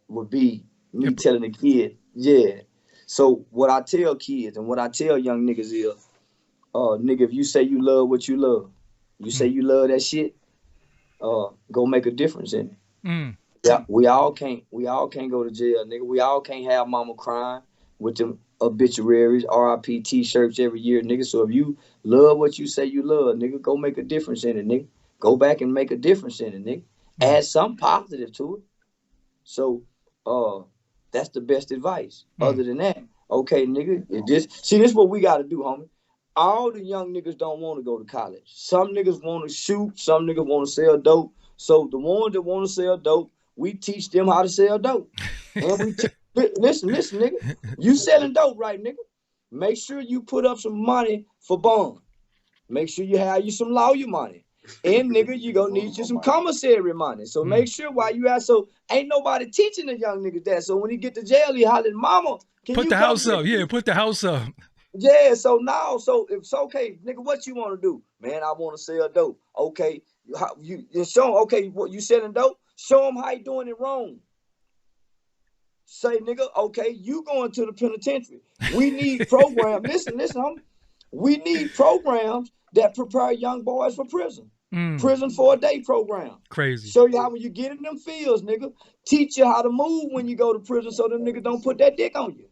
would be me Yep. telling the kid, yeah. So what I tell kids and what I tell young niggas is, nigga, if you say you love what you love, you say Mm. you love that shit, go make a difference in it. Mm. Yeah, we all can't go to jail, nigga. We all can't have mama crying with them obituaries, RIP t-shirts every year, nigga. So if you love what you say you love, nigga, go make a difference in it, nigga. Go back and make a difference in it, nigga. Mm. Add some positive to it. So that's the best advice. Mm. Other than that, okay, nigga, this is what we gotta do, homie. All the young niggas don't want to go to college. Some niggas want to shoot, some niggas want to sell dope. So the ones that want to sell dope, we teach them how to sell dope. And listen, nigga. You selling dope, right, nigga? Make sure you put up some money for bond. Make sure you have you some lawyer money. And nigga, you gonna need you some commissary money. So Mm. make sure while you at, so ain't nobody teaching the young niggas that. So when he get to jail, he hollering, mama, can Put you the come house get up. me? Yeah, put the house up. Yeah, so now, so if it's okay, nigga, what you want to do? Man, I want to sell dope. Okay, you show them, okay, what you selling dope? Show them how you doing it wrong. Say, nigga, okay, you going to the penitentiary. We need program. Listen, homie. We need programs that prepare young boys for prison. Prison for a day program. Crazy. Show you how when you get in them fields, nigga. Teach you how to move when you go to prison so them niggas don't put that dick on you.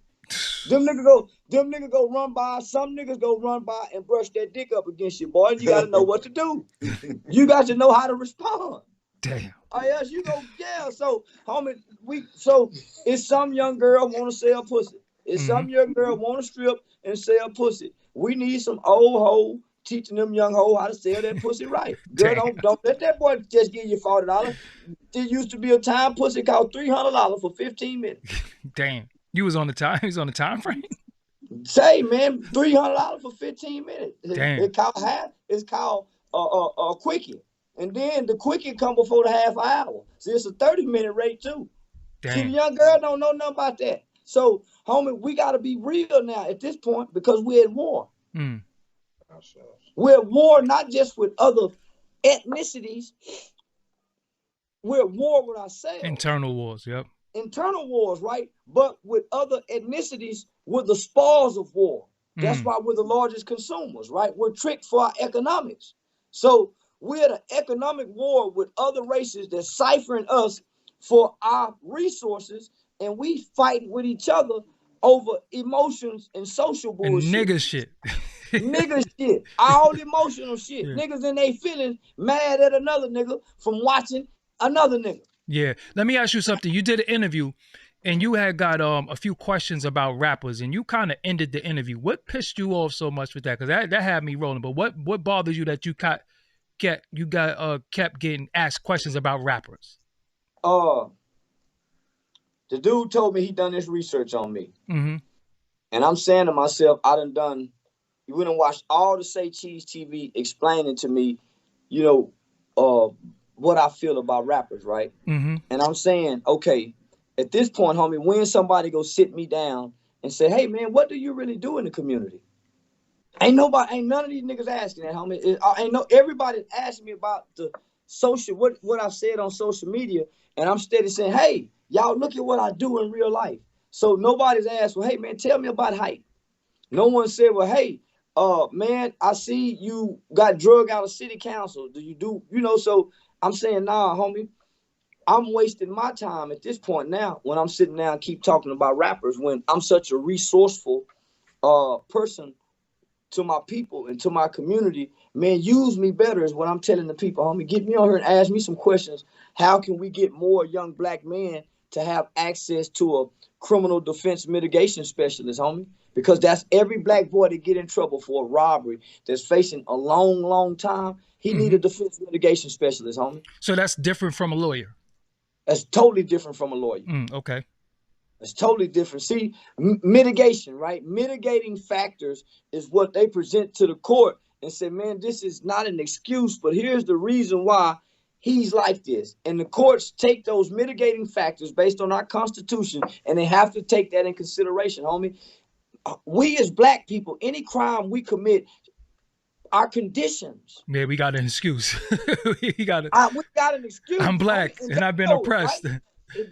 Them niggas go run by, some niggas go run by and brush that dick up against you, boy. And you gotta know what to do. You got to know how to respond. Damn. Oh yes, you go, yeah. So, homie, if some young girl wanna sell pussy, if some young girl wanna strip and sell pussy, we need some old hoe teaching them young hoe how to sell that pussy right. Girl, don't let that boy just give you $40. There used to be a time pussy cost $300 for 15 minutes. Damn. You was on the time. He was on the time frame. Say, man, $300 for 15 minutes. Damn. It called half. It's called a quickie, and then the quickie come before the half hour. See, it's a 30-minute rate too. Damn. See, the young girl don't know nothing about that. So, homie, we got to be real now at this point because we're at war. We're at war not just with other ethnicities. We're at war with ourselves. Internal wars, yep. Internal wars, right? But with other ethnicities, we're the spoils of war. That's why we're the largest consumers, right? We're tricked for our economics. So we're at an economic war with other races that's ciphering us for our resources, and we fight with each other over emotions and social bullshit. And nigga shit. Nigga shit. All emotional shit. Yeah. Niggas in they feelings mad at another nigga from watching another nigga. Yeah. Let me ask you something. You did an interview and you had got a few questions about rappers and you kind of ended the interview. What pissed you off so much with that? Because that had me rolling. But what bothers you that you kept getting asked questions about rappers? The dude told me he done this research on me. And I'm saying to myself, you went and watched all the Say Cheese TV explaining to me, you know, what I feel about rappers, right? And I'm saying, okay, at this point, homie, when somebody go sit me down and say, hey, man, what do you really do in the community? Ain't none of these niggas asking that, homie. Everybody asking me about the social, what I've said on social media, and I'm steady saying, hey, y'all look at what I do in real life. So nobody's asked, well, hey, man, tell me about hype. No one said, well, hey, man, I see you got drug out of city council. Do you do, so I'm saying, nah, homie, I'm wasting my time at this point now when I'm sitting down and keep talking about rappers when I'm such a resourceful person to my people and to my community. Man, use me better is what I'm telling the people, homie. Get me on here and ask me some questions. How can we get more young black men to have access to a criminal defense mitigation specialist, homie? Because that's every black boy that get in trouble for a robbery that's facing a long, long time. He need a defense mitigation specialist, homie. So that's different from a lawyer? That's totally different from a lawyer. Okay. It's totally different. See, mitigation, right? Mitigating factors is what they present to the court and say, man, this is not an excuse, but here's the reason why he's like this. And the courts take those mitigating factors based on our Constitution, and they have to take that in consideration, homie. We as black people, any crime we commit, our conditions. Yeah, we got an excuse. we got an excuse. I'm black and I've been oppressed. Right?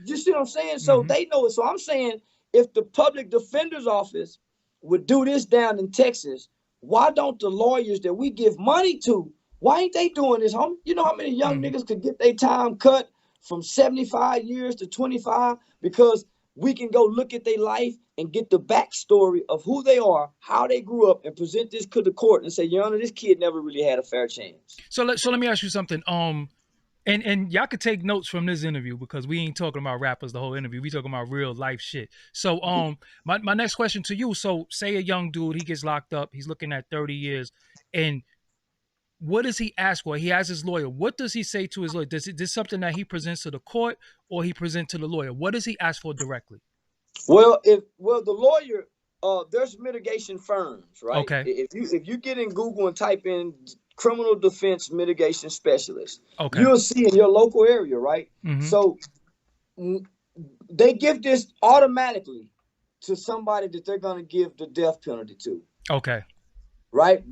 You see what I'm saying? So they know it. So I'm saying if the public defender's office would do this down in Texas, why don't the lawyers that we give money to, why ain't they doing this, homie? You know how many young niggas could get their time cut from 75 years to 25 because we can go look at their life and get the backstory of who they are, how they grew up, and present this to the court and say, Your Honor, this kid never really had a fair chance. So let me ask you something. And y'all could take notes from this interview because we ain't talking about rappers the whole interview. We talking about real life shit. So my next question to you. So say a young dude, he gets locked up. He's looking at 30 years. And what does he ask for? He has his lawyer. What does he say to his lawyer? Is this something that he presents to the court or he presents to the lawyer? What does he ask for directly? Well, the lawyer, there's mitigation firms, right? Okay. If you get in Google and type in criminal defense mitigation specialist, okay, you'll see in your local area, right? So they give this automatically to somebody that they're going to give the death penalty to. Okay. Right?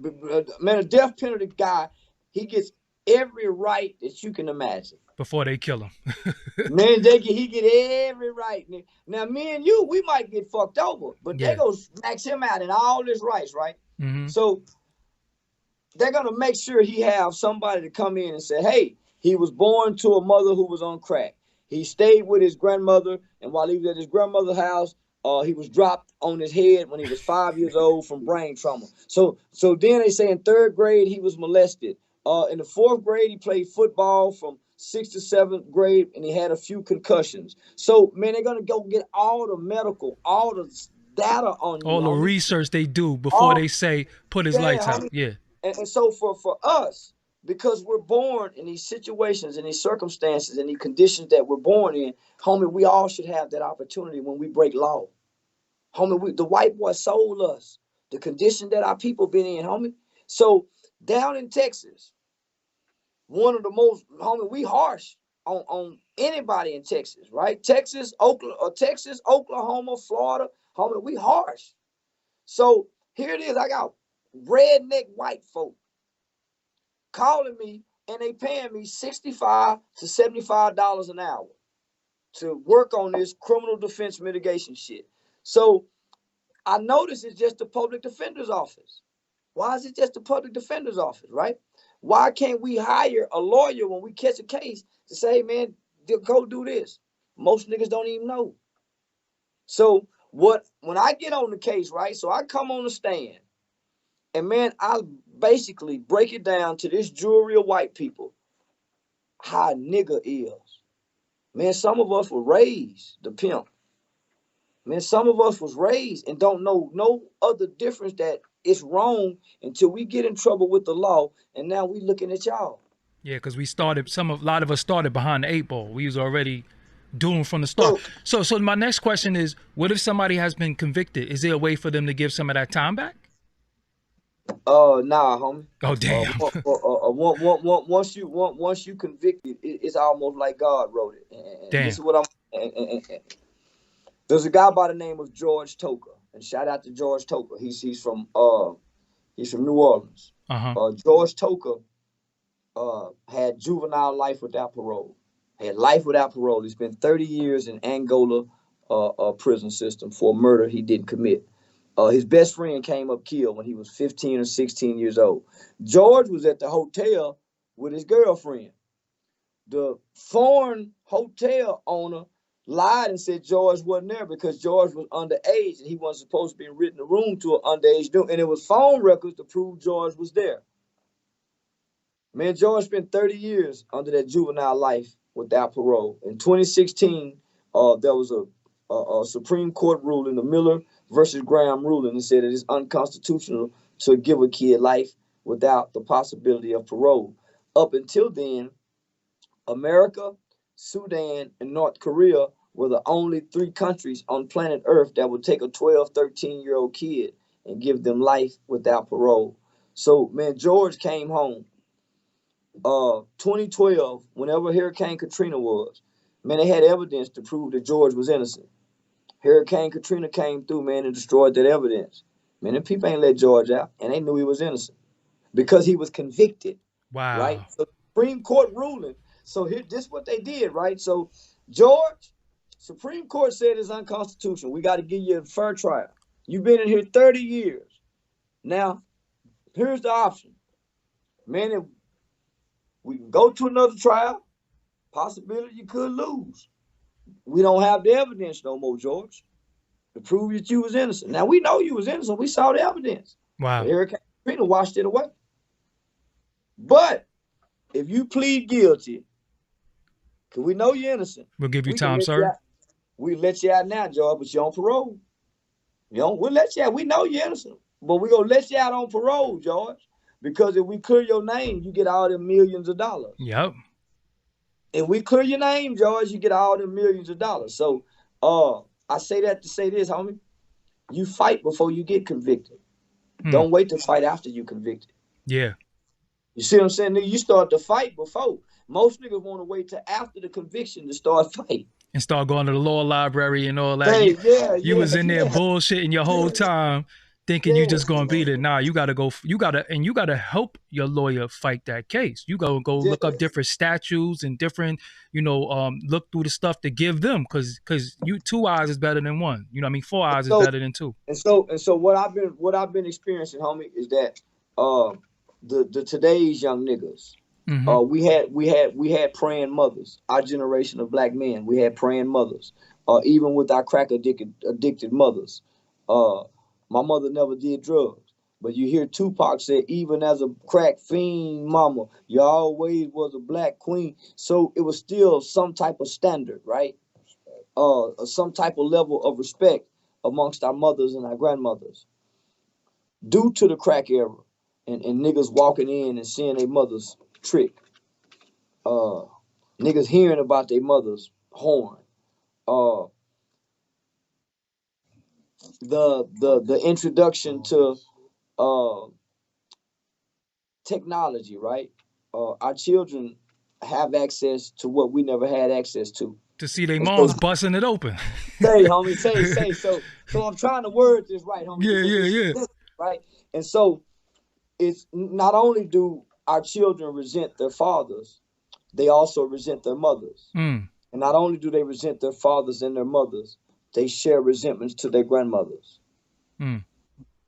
Man, a death penalty guy, he gets every right that you can imagine. Before they kill him. Man, he get every right. Now, me and you, we might get fucked over, but they Yeah. go max him out in all his rights, right? Mm-hmm. So they're gonna make sure he have somebody to come in and say, hey, he was born to a mother who was on crack. He stayed with his grandmother, and while he was at his grandmother's house, he was dropped on his head when he was 5 years old from brain trauma. So then they say in third grade he was molested. In the fourth grade he played football from sixth to seventh grade, and he had a few concussions. So man, they're gonna go get all the medical, all the data on you, All the homie. research they do before All, they say put his yeah, lights out. homie. Yeah. And so for us, because we're born in these situations, in these circumstances, in these conditions that we're born in, homie, we all should have that opportunity when we break law. Homie, the white boy sold us the condition that our people been in, homie. So down in Texas, one of the most, homie, we harsh on anybody in Texas, right? Texas, Oklahoma, Florida, homie, we harsh. So here it is, I got redneck white folk calling me, and they paying me $65 to $75 an hour to work on this criminal defense mitigation shit. So I notice it's just the public defender's office. Why is it just the public defender's office, right? Why can't we hire a lawyer when we catch a case to say, hey, man, go do this? Most niggas don't even know. So when I get on the case, right? So I come on the stand, and man, I basically break it down to this jury of white people how a nigga is. Man, some of us were raised the pimp. Man, some of us was raised and don't know no other difference that it's wrong until we get in trouble with the law, and now we looking at y'all. Yeah, because we started a lot of us started behind the 8 ball. We was already doomed from the start. So my next question is, what if somebody has been convicted? Is there a way for them to give some of that time back? Nah, homie. Oh damn. Once you convicted, it's almost like God wrote it. And this is what I'm. There's a guy by the name of George Toker, and shout out to George Toker. He's from New Orleans. George Toker had juvenile life without parole. Had life without parole. He spent 30 years in Angola prison system for murder he didn't commit. His best friend came up killed when he was 15 or 16 years old. George was at the hotel with his girlfriend. The foreign hotel owner lied and said George wasn't there because George was underage and he wasn't supposed to be written a room to an underage dude. And it was phone records to prove George was there. Man, George spent 30 years under that juvenile life without parole. In 2016, there was a Supreme Court ruling, the Miller versus Graham ruling, that said it is unconstitutional to give a kid life without the possibility of parole. Up until then, America, Sudan, and North Korea were the only 3 countries on planet Earth that would take a 12, 13-year-old kid and give them life without parole. So, man, George came home. 2012, whenever Hurricane Katrina was, man, they had evidence to prove that George was innocent. Hurricane Katrina came through, man, and destroyed that evidence. Man, the people ain't let George out, and they knew he was innocent because he was convicted. Wow. Right? So Supreme Court ruling. So here, this is what they did, right? So George, Supreme Court said it's unconstitutional. We got to give you a fair trial. You've been in here 30 years. Now, here's the option. Man, if we can go to another trial, possibility you could lose. We don't have the evidence no more, George, to prove that you was innocent. Now, we know you was innocent. We saw the evidence. Wow. Hurricane Katrina washed it away. But if you plead guilty, because we know you're innocent, we'll give you time, sir. We let you out now, George, but you're on parole. We'll let you out. We know you're innocent, but we're going to let you out on parole, George, because if we clear your name, you get all the millions of dollars. Yep. If we clear your name, George, you get all the millions of dollars. So I say that to say this, homie. You fight before you get convicted. Don't wait to fight after you convicted. Yeah. You see what I'm saying? You start to fight before. Most niggas want to wait till after the conviction to start fighting. And start going to the law library and all that. Hey, you was in there bullshitting your whole time. thinking you just Yes, gonna beat it. Nah, you gotta go. You gotta help your lawyer fight that case. You go look up yes. different statutes and different, look through the stuff to give them, because you two eyes is better than one. You know what I mean? Four eyes is So better than two. and so what I've been experiencing, homie, is that uh the today's young niggas. Mm-hmm. We had praying mothers. Our generation of black men, we had praying mothers. Even with our crack addicted mothers. My mother never did drugs. But you hear Tupac say, even as a crack fiend mama, you always was a black queen. So it was still some type of standard, right? Some type of level of respect amongst our mothers and our grandmothers. Due to the crack era and niggas walking in and seeing their mothers trick, uh, niggas hearing about their mother's horn, uh, the introduction to uh, technology, right? Our children have access to what we never had access to. To see their And so, moms busting it open. say, homie, say. So I'm trying to word this right, homie, Yeah, because yeah, this is yeah. this, right. And so it's not only do our children resent their fathers, they also resent their mothers. Mm. And not only do they resent their fathers and their mothers, they share resentments to their grandmothers, Mm.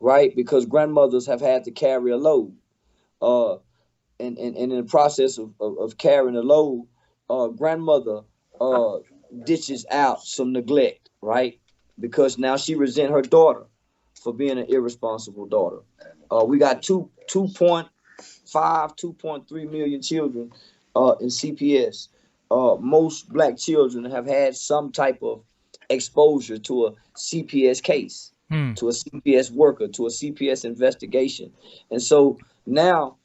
right? Because grandmothers have had to carry a load. Uh, and in the process of carrying a load, grandmother dishes out some neglect, right? Because now she resent her daughter for being an irresponsible daughter. We got 2.5, 2.3 million children in CPS. Most black children have had some type of exposure to a CPS case, Mm. to a CPS worker, to a CPS investigation. And so now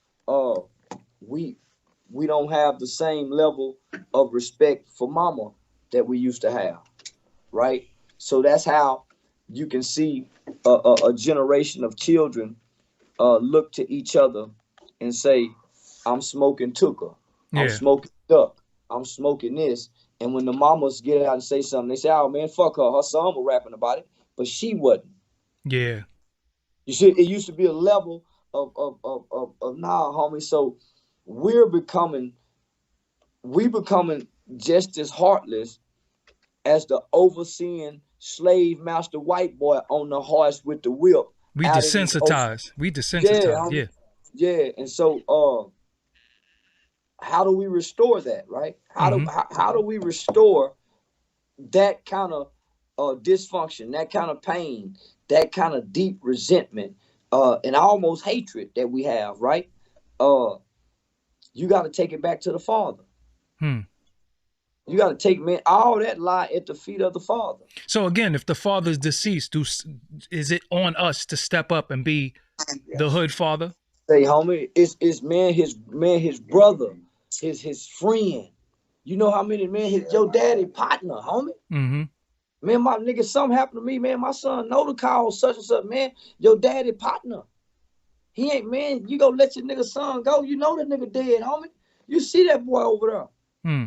we we don't have the same level of respect for mama that we used to have, right? So that's how you can see a generation of children look to each other and say, I'm smoking tuka, I'm Yeah. smoking duck, I'm smoking this. And when the mamas get out and say something, they say, oh man, fuck her. Her son was rapping about it, but she wasn't. Yeah. You see, it used to be a level of nah, homie. So we're becoming just as heartless as the overseeing slave master white boy on the horse with the whip We out in these oceans. desensitized. We Yeah, desensitized. homie. Yeah. Yeah. And so how do we restore that, right? Mm-hmm. How do we restore that kind of dysfunction, that kind of pain, that kind of deep resentment, and almost hatred that we have, right? You got to take it back to the father. Hmm. You got to take, man, all that lie at the feet of the father. So again, if the father's deceased, is it on us to step up and be the hood father? Say, homie, it's his brother, his friend. You know how many your daddy partner, homie. Mm-hmm. Man, my nigga, something happened to me, man. My son know to call such and such, man. Your daddy partner. He ain't, man. You gonna let your nigga son go? You know that nigga dead, homie. You see that boy over there. Hmm.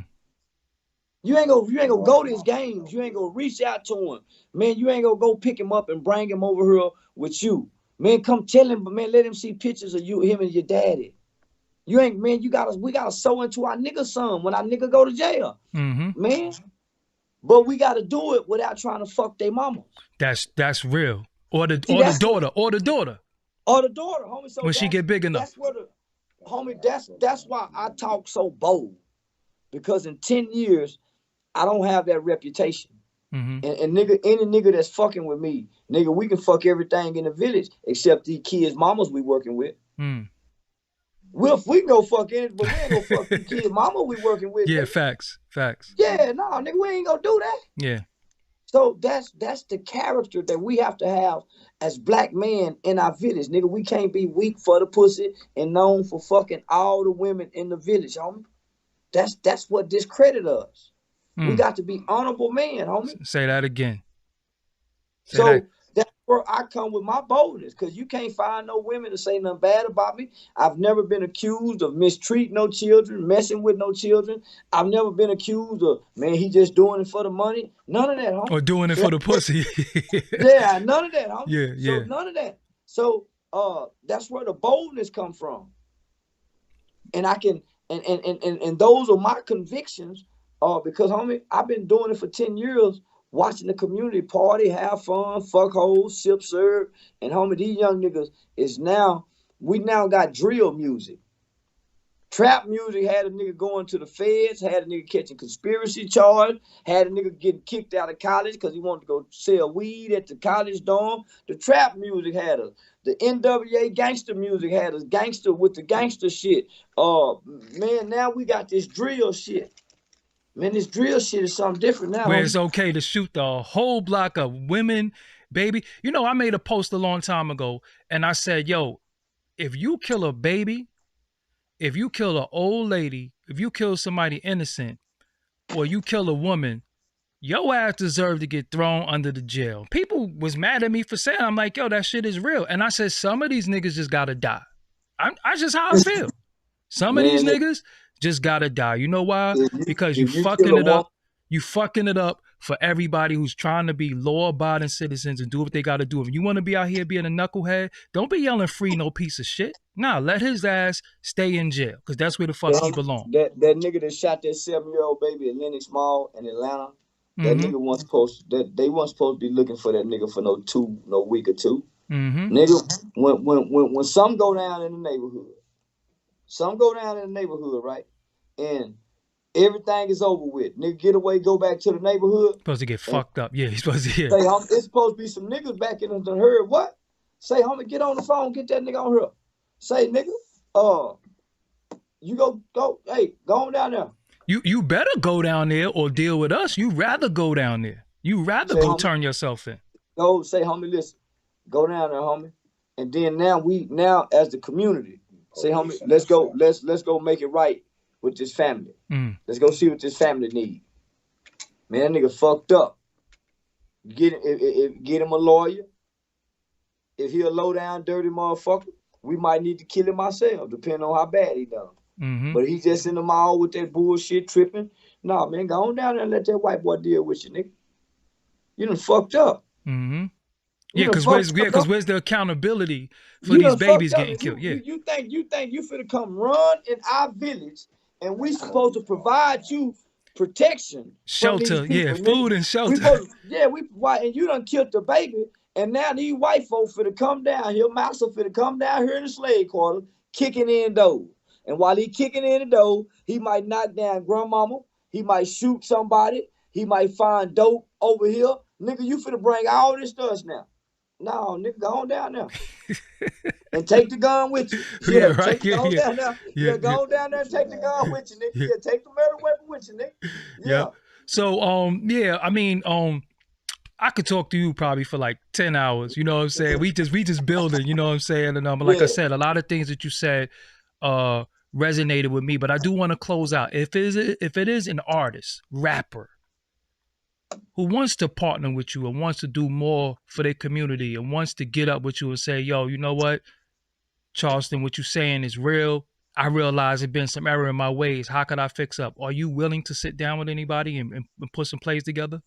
You ain't gonna go to his games. You ain't gonna reach out to him, man. You ain't gonna go pick him up and bring him over here with you, man. Come tell him, but man, let him see pictures of you, him and your daddy. You ain't, man. We gotta sow into our nigga son when our nigga go to jail, Mm-hmm. man. But we gotta do it without trying to fuck their mamas. That's real. Or the See, or the that's daughter. Or the daughter. or the daughter, homie. So When she get big enough. that's where the homie. That's why I talk so bold, because in 10 years I don't have that reputation. Mm-hmm. And nigga, any nigga that's fucking with me, nigga, we can fuck everything in the village except these kids' mamas we working with. Mm. We can go fuck it, but we ain't gonna fuck the kid mama we working with. Yeah, nigga. facts. Yeah, no, nigga, we ain't gonna do that. Yeah. So that's the character that we have to have as black men in our village, nigga. We can't be weak for the pussy and known for fucking all the women in the village, homie. That's what discredit us. We got to be honorable men, homie. Say that again. So that's where I come with my boldness, because you can't find no women to say nothing bad about me. I've never been accused of mistreating no children, messing with no children. I've never been accused of, man, he just doing it for the money. None of that, homie. Or doing it for the pussy. Yeah, none of that, homie. Yeah. So none of that. So that's where the boldness come from. And I can and those are my convictions. Because homie, I've been doing it for 10 years, watching the community party, have fun, fuck hoes, sip serve. And homie, these young niggas is now, we now got drill music. Trap music had a nigga going to the feds, had a nigga catching conspiracy charge, had a nigga getting kicked out of college because he wanted to go sell weed at the college dorm. The trap music had us. The NWA gangster music had us. Gangster with the gangster shit. Man, now we got this drill shit. Man, this drill shit is something different now. Where it's okay to shoot the whole block of women, baby. You know, I made a post a long time ago, and I said, yo, if you kill a baby, if you kill an old lady, if you kill somebody innocent, or you kill a woman, your ass deserve to get thrown under the jail. People was mad at me for saying, I'm like, yo, that shit is real. And I said, some of these niggas just gotta die. I just how I feel. Some of these Man, niggas just gotta die. You know why? Because you if you fucking kill a it up. woman, You fucking it up for everybody who's trying to be law-abiding citizens and do what they gotta do. If you want to be out here being a knucklehead, don't be yelling free no piece of shit. Nah, let his ass stay in jail, because that's where the fuck he belong. that nigga that shot that 7-year-old baby in Lenox Mall in Atlanta, that nigga wasn't supposed to, they weren't supposed to be looking for that nigga for no week or two. Nigga, when some go down in the neighborhood, right? And everything is over with. Nigga get away, go back to the neighborhood. Supposed to get fucked up. Yeah, he's supposed to hear. Say, homie, it's supposed to be some niggas back in the herd. What? Say, homie, get on the phone, get that nigga on here. Say, nigga, you go, hey, go on down there. You better go down there or deal with us. You rather go down there. You rather go turn yourself in. Go say, homie, listen, go down there, homie. And then now as the community, say, homie, let's go make it right with this family. Let's go see what this family need. Man, that nigga fucked up. Get him a lawyer. If he a low down dirty motherfucker, we might need to kill him ourselves, depending on how bad he done. But he just in the mall with that bullshit tripping. Nah, man, go on down there and let that white boy deal with you, nigga. You done fucked up. Yeah, because where's the accountability for these babies getting killed? Yeah. You think you finna come run in our village and we supposed to provide you protection, shelter, people, food and shelter. And you done killed the baby, and now these white folks finna come down here, master finna come down here in the slave quarter, kicking in doors. And while he kicking in the door, he might knock down grandmama, he might shoot somebody, he might find dope over here. Nigga, you finna bring all this to us now. No, nigga, go on down there. And take the gun with you. Yeah, right. Go on down there and take the gun with you, nigga. Yeah, take the murder weapon with you, nigga. Yeah. So, I mean, I could talk to you probably for like 10 hours. You know what I'm saying? We just building, you know what I'm saying? And like I said, a lot of things that you said resonated with me, but I do want to close out. If it is an artist, rapper, who wants to partner with you and wants to do more for their community and wants to get up with you and say, yo, you know what, Charleston, what you're saying is real. I realize there's been some error in my ways. How can I fix up? Are you willing to sit down with anybody and put some plays together?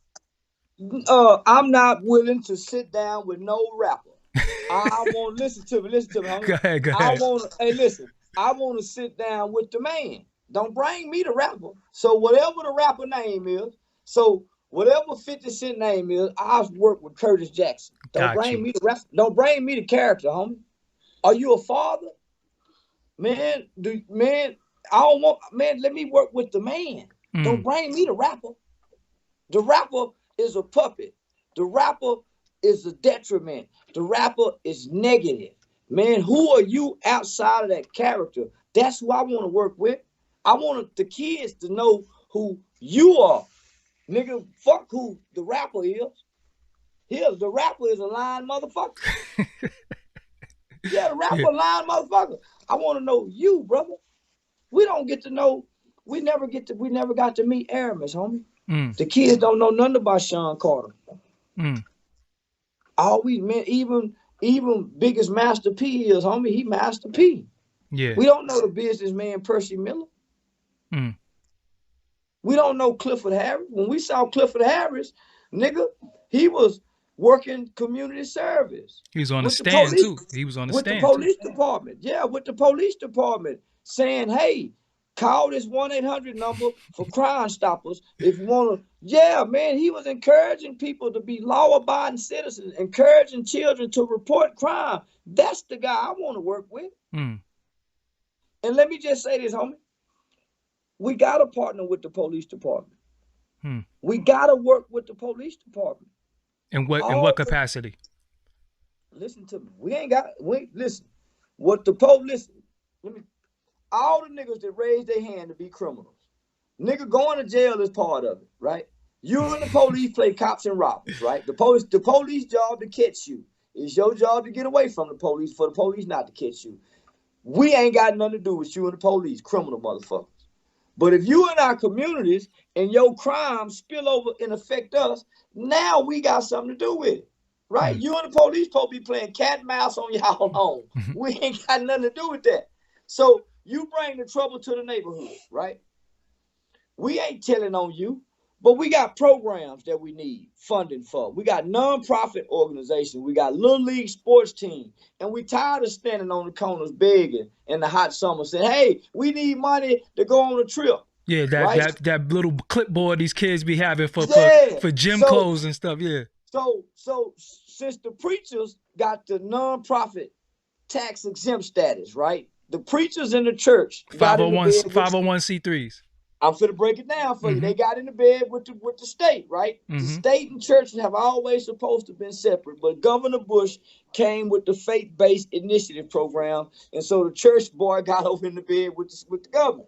I'm not willing to sit down with no rapper. I want listen to me. Homie. Go ahead. I want to sit down with the man. Don't bring me the rapper. So whatever the rapper name is, whatever 50 Cent name is, I've worked with Curtis Jackson. Don't bring me the rapper. Don't bring me the character, homie. Are you a father? Man, I don't want, man, let me work with the man. Don't bring me the rapper. The rapper is a puppet. The rapper is a detriment. The rapper is negative. Man, who are you outside of that character? That's who I want to work with. I want the kids to know who you are. Nigga, fuck who the rapper is. The rapper is a lying motherfucker. The rapper a lying motherfucker. I want to know you, brother. We don't get to know. We never got to meet Aramis, homie. The kids don't know nothing about Sean Carter. All we man, even biggest Master P is, homie. He Master P. Yeah. We don't know the businessman Percy Miller. We don't know Clifford Harris. When we saw Clifford Harris, nigga, he was working community service. He was on the With the stand police, too. He was on the with the stand too. police department. Yeah, with the police department saying, hey, call this 1-800 number for Crime Stoppers if you want to. Yeah, man, he was encouraging people to be law-abiding citizens, encouraging children to report crime. That's the guy I want to work with. Mm. And let me just say this, homie. We got to partner with the police department. Mm. We got to work with the police department. In what capacity? Listen to me. Listen. What the listen. Let me. All the niggas that raise their hand to be criminals. Nigga going to jail is part of it, right? You and the police play cops and robbers, right? The police job to catch you. It's your job to get away from the police for the police not to catch you. We ain't got nothing to do with you and the police, criminal motherfuckers. But if you in our communities and your crimes spill over and affect us, now we got something to do with it, right? Mm. You and the police supposed to be playing cat and mouse on y'all own. We ain't got nothing to do with that. So you bring the trouble to the neighborhood, right? We ain't telling on you, but we got programs that we need funding for. We got nonprofit organizations. We got little league sports team. And we tired of standing on the corners begging in the hot summer saying, hey, we need money to go on a trip. Yeah, that little clipboard these kids be having for gym clothes and stuff, yeah. So since the preachers got the nonprofit tax exempt status, right? The preachers in the church 501c3s. I'm finna break it down for you. They got in the bed with the state, right? The state and church have always supposed to have been separate, but Governor Bush came with the faith-based initiative program, and so the church boy got over in the bed with the governor.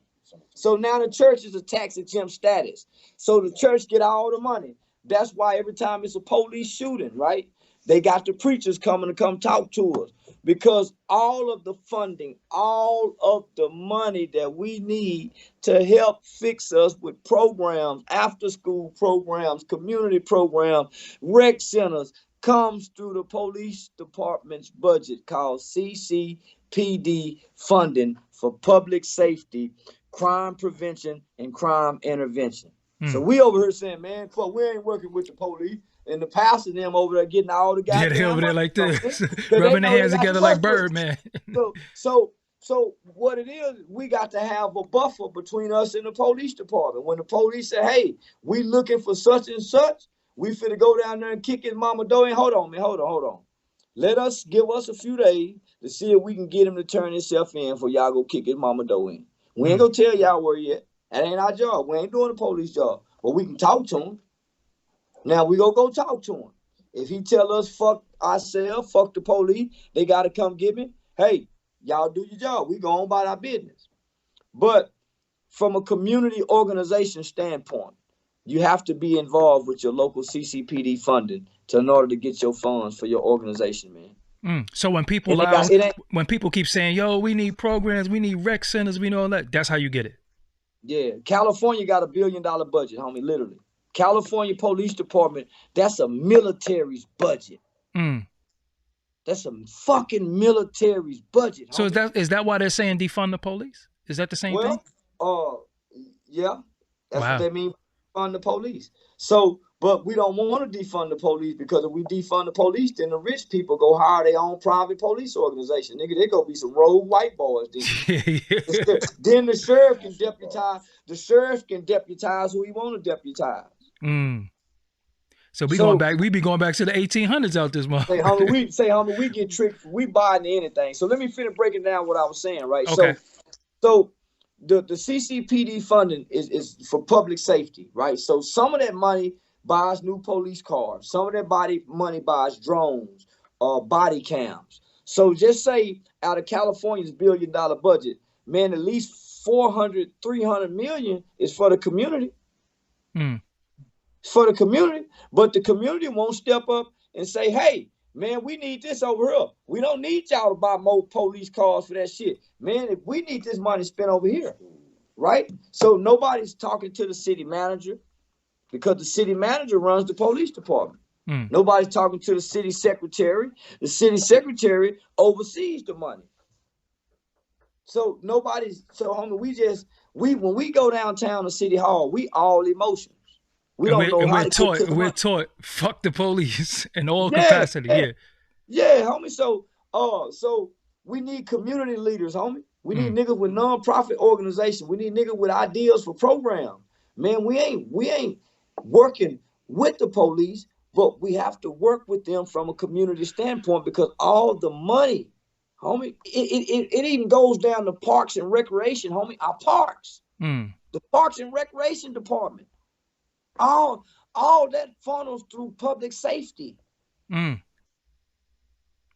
So now the church is a tax-exempt status. So the church get all the money. That's why every time it's a police shooting, right? They got the preachers coming to come talk to us. Because all of the funding, all of the money that we need to help fix us with programs, after school programs, community programs, rec centers, comes through the police department's budget called CCPD funding for public safety, crime prevention, and crime intervention. So we over here saying, man, fuck, we ain't working with the police. And the pastor them over there getting all the guys. Yeah, they over there like this, rubbing their hands together like Birdman. So what it is, we got to have a buffer between us and the police department. When the police say, hey, we looking for such and such, we finna go down there and kick his mama door in. Hold on, man, hold on. Give us a few days to see if we can get him to turn himself in for y'all go kick his mama door in. We ain't gonna tell y'all where he at. That ain't our job. We ain't doing the police job. But we can talk to him. Now we go talk to him. If he tell us fuck ourselves, fuck the police, they got to come get me. Hey, y'all do your job. We go on about our business. But from a community organization standpoint, you have to be involved with your local CCPD funding in order to get your funds for your organization, man. So when people keep saying, yo, we need programs, we need rec centers, we know all that, that's how you get it. Yeah, California got $1 billion budget, homie, literally. California Police Department, that's a military's budget. That's a fucking military's budget. So is that why they're saying defund the police? Is that the same thing? Yeah. That's what they mean, defund the police. So, but we don't want to defund the police, because if we defund the police, then the rich people go hire their own private police organization. Nigga, they gonna be some rogue white boys. Then the sheriff can deputize. The sheriff can deputize who he want to deputize. So we be going back to the 1800s out this month. Homie, we get tricked. We buy into anything. So let me finish breaking down what I was saying, right? Okay. So the CCPD funding is for public safety, right? So some of that money buys new police cars. Some of that money buys drones or body cams. So just say out of California's $1 billion budget, man, at least 300 million is for the community. For the community, but the community won't step up and say, hey, man, we need this over here. We don't need y'all to buy more police cars for that shit. Man, if we need this money spent over here, right? So nobody's talking to the city manager, because the city manager runs the police department. Nobody's talking to the city secretary. The city secretary oversees the money. So homie, when we go downtown to City Hall, we all emotions. We don't know how to get to the we're money. taught fuck the police in all Yeah, capacity. yeah, Yeah. yeah, homie. So we need community leaders, homie. We need niggas with non-profit organizations. We need niggas with ideas for programs. Man, we ain't working with the police, but we have to work with them from a community standpoint because all the money, homie, it even goes down to parks and recreation, homie. Our parks, the parks and recreation department, all that funnels through public safety.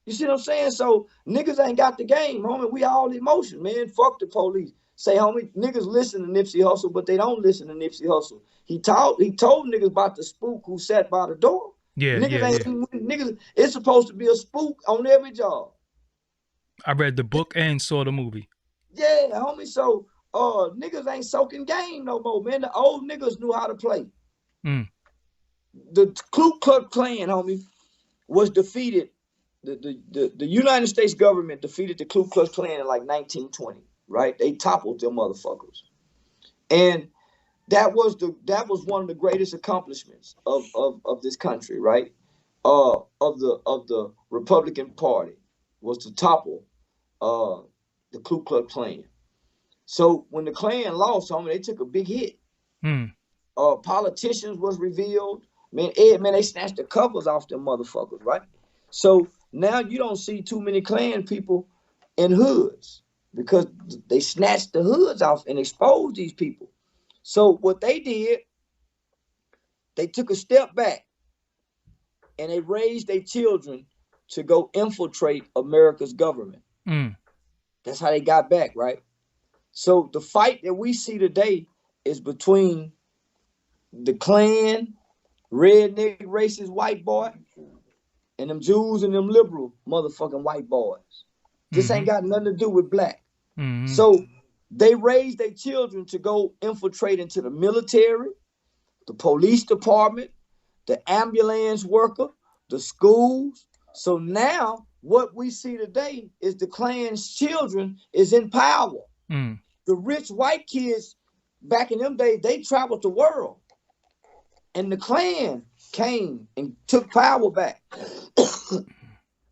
You see what I'm saying? So niggas ain't got the game, homie. We all emotion, man. Fuck the police. Say, homie, niggas listen to Nipsey Hussle, but they don't listen to Nipsey Hussle. He told niggas about the spook who sat by the door. Yeah, Niggas, it's supposed to be a spook on every job. I read the book and saw the movie. Yeah, homie. So niggas ain't soaking game no more, man. The old niggas knew how to play. The Ku Klux Klan, homie, was defeated. The United States government defeated the Ku Klux Klan in like 1920, right? They toppled them motherfuckers, and that was one of the greatest accomplishments of this country, right? Of the Republican Party was to topple the Ku Klux Klan. So when the Klan lost, homie, they took a big hit. Politicians was revealed. Man, they snatched the covers off them motherfuckers, right? So now you don't see too many Klan people in hoods because they snatched the hoods off and exposed these people. So what they did, they took a step back and they raised their children to go infiltrate America's government. That's how they got back, right? So the fight that we see today is between the Klan, redneck, racist white boy, and them Jews and them liberal motherfucking white boys. This ain't got nothing to do with black. So they raised their children to go infiltrate into the military, the police department, the ambulance worker, the schools. So now what we see today is the Klan's children is in power. The rich white kids back in them days, they traveled the world. And the Klan came and took power back.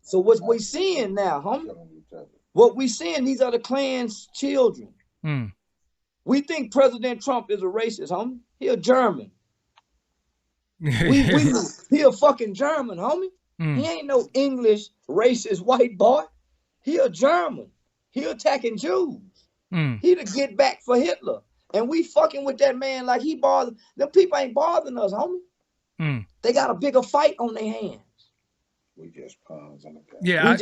So what we seeing now, homie? What we seeing, these are the Klan's children. We think President Trump is a racist, homie. He a German. He a fucking German, homie. He ain't no English racist white boy. He a German. He attacking Jews. He to get back for Hitler. And we fucking with that man like he bothered. Them people ain't bothering us, homie. They got a bigger fight on their hands. We just pawns in the game. Yeah,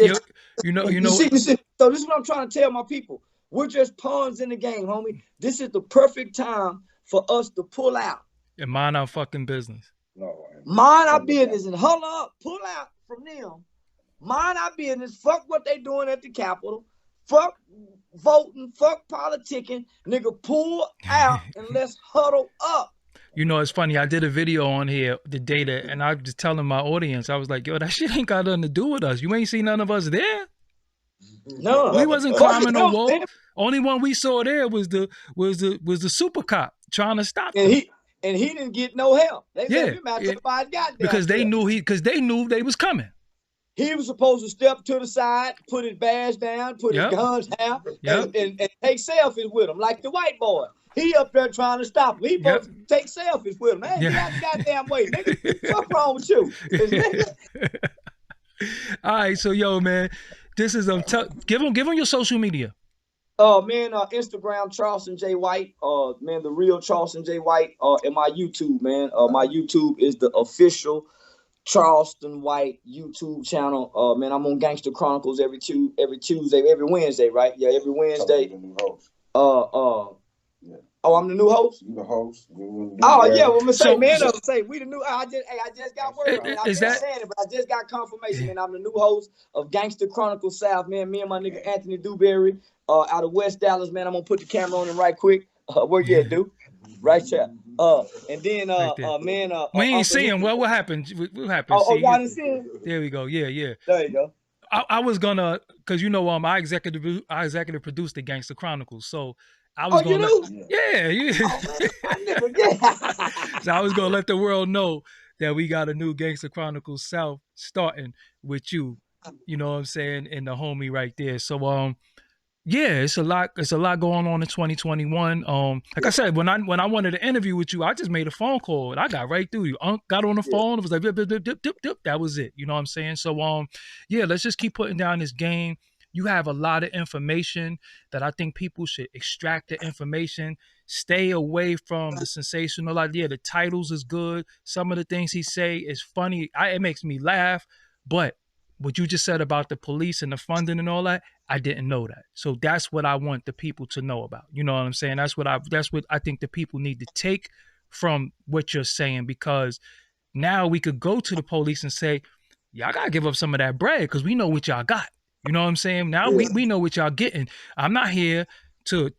you know. You see, so this is what I'm trying to tell my people. We're just pawns in the game, homie. This is the perfect time for us to pull out. And mind our fucking business. No, mind our business and hold up, pull out from them. Mind our business. Fuck what they doing at the Capitol. Fuck voting. Fuck politicking. Nigga, pull out and let's huddle up. You know, it's funny. I did a video on here the day that, and I was just telling my audience, I was like, yo, that shit ain't got nothing to do with us. You ain't seen none of us there. No, we wasn't climbing no wall. Only one we saw there was the super cop trying to stop them. And he didn't get no help. They because they knew they was coming. He was supposed to step to the side, put his badge down, put his guns down, and take selfies with him, like the white boy. He up there trying to stop him. He supposed to take selfies with him. Man, get out the goddamn way, nigga. What's wrong with you? All right, so yo, man, this is give him your social media. Man, Instagram, Charleston J. White. Man, the real Charleston J. White. And my YouTube, man. My YouTube is the official Charleston White YouTube channel. Man, I'm on Gangster Chronicles every Tuesday, every Wednesday, right? Yeah, every Wednesday. Oh, I'm the new host. You the host. Oh yeah, well, I'm say, man, say we the new. I just got word. I've been saying it, but I just got confirmation, man. I'm the new host of Gangster Chronicles South, man. Me and my nigga Anthony Dewberry, out of West Dallas, man. I'm gonna put the camera on him right quick. Where you at, dude? Right there. And then man, we ain't seeing what happened. What happened? Oh, y'all didn't see him? There we go. Yeah. There you go. I was gonna, cause you know, I executive produced the Gangster Chronicles, so I was Oh, you gonna do? yeah, Oh man, I never get. so I was gonna let the world know that we got a new Gangster Chronicles South starting with you. You know what I'm saying? And the homie right there. So yeah, it's a lot. It's a lot going on in 2021. Like I said, when I wanted to interview with you, I just made a phone call and I got right through you. Got on the Yeah, phone. It was like dip, dip, dip, dip, dip, dip. That was it. You know what I'm saying? So yeah, let's just keep putting down this game. You have a lot of information that I think people should extract the information. Stay away from the sensational idea. The titles is good. Some of the things he say is funny. It makes me laugh. But what you just said about the police and the funding and all that, I didn't know that. So that's what I want the people to know about. You know what I'm saying? That's what I think the people need to take from what you're saying, because now we could go to the police and say, y'all gotta give up some of that bread because we know what y'all got. You know what I'm saying? Now yeah, we know what y'all getting. I'm not here to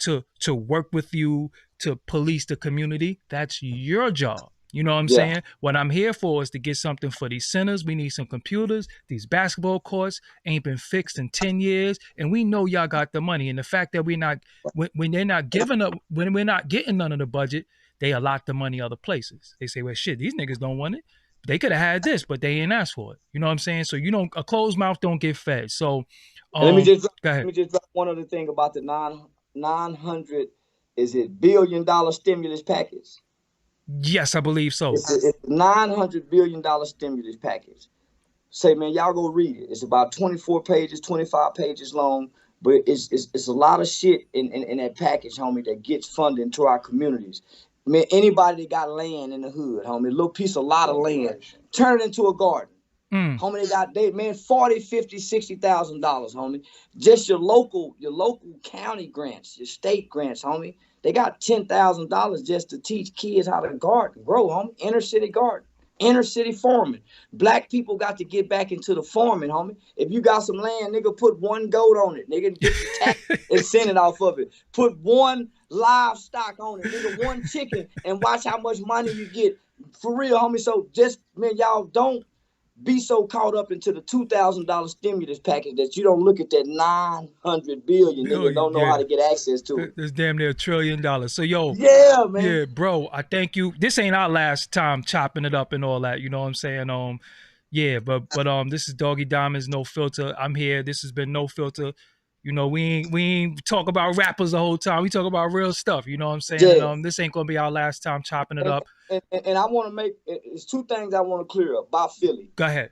work with you to police the community. That's your job. You know what I'm yeah. saying? What I'm here for is to get something for these centers. We need some computers. These basketball courts ain't been fixed in 10 years. And we know y'all got the money. And the fact that we're not, when they're not giving up, when we're not getting none of the budget, they allot the money other places. They say, well, shit, these niggas don't want it. They could have had this, but they ain't asked for it. You know what I'm saying? So you don't, a closed mouth don't get fed. So And go let ahead. me just drop one other thing about the 900 is it $1 billion stimulus package. Yes, I believe so. It's a $900 billion stimulus package. Say, man, y'all go read it. It's about 24 pages, 25 pages long, but it's a lot of shit in that package, homie, that gets funding to our communities. Man, anybody that got land in the hood, homie, a little piece, a lot of land, turn it into a garden. Mm. Homie, they man, 40, 50, $60,000, homie. Just your local county grants, your state grants, homie. They got $10,000 just to teach kids how to garden, grow, homie. Inner city garden, inner city farming. Black people got to get back into the farming, homie. If you got some land, nigga, put one goat on it. Nigga, get the tax incentive off of it. Put one livestock on it, nigga, one chicken, and watch how much money you get. For real, homie. So just, man, y'all don't be so caught up into the $2,000 stimulus package that you don't look at that 900 billion, Oh, nigga, don't know how yeah. to get access to it. There's damn near $1 trillion. So yo, Yeah, man. yeah, bro, I thank you. This ain't our last time chopping it up and all that. You know what I'm saying? Yeah, but this is Doggie Diamonds, no filter. I'm here. This has been no filter. You know, we ain't talk about rappers the whole time. We talk about real stuff. You know what I'm saying? Yeah. And this ain't gonna be our last time chopping it And, up. and I want to make it's two things I want to clear up about Philly. Go ahead.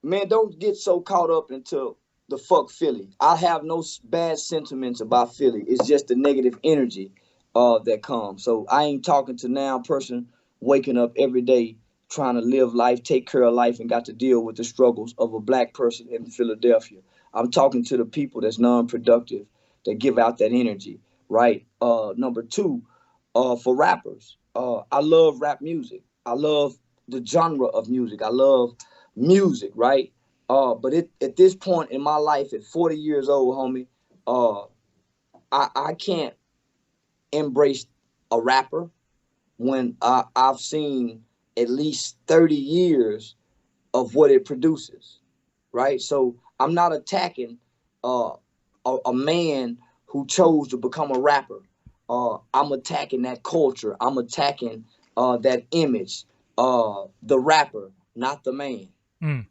Man, don't get so caught up into the fuck Philly. I have no bad sentiments about Philly. It's just the negative energy that comes. So I ain't talking to now person waking up every day trying to live life, take care of life, and got to deal with the struggles of a black person in Philadelphia. I'm talking to the people that's non-productive, that give out that energy, right? Number two, for rappers, I love rap music. I love the genre of music. I love music, right? But at this point in my life, at 40 years old, homie, I can't embrace a rapper when I've seen at least 30 years of what it produces, right? So I'm not attacking a man who chose to become a rapper. I'm attacking that culture. I'm attacking that image, the rapper, not the man. Mm.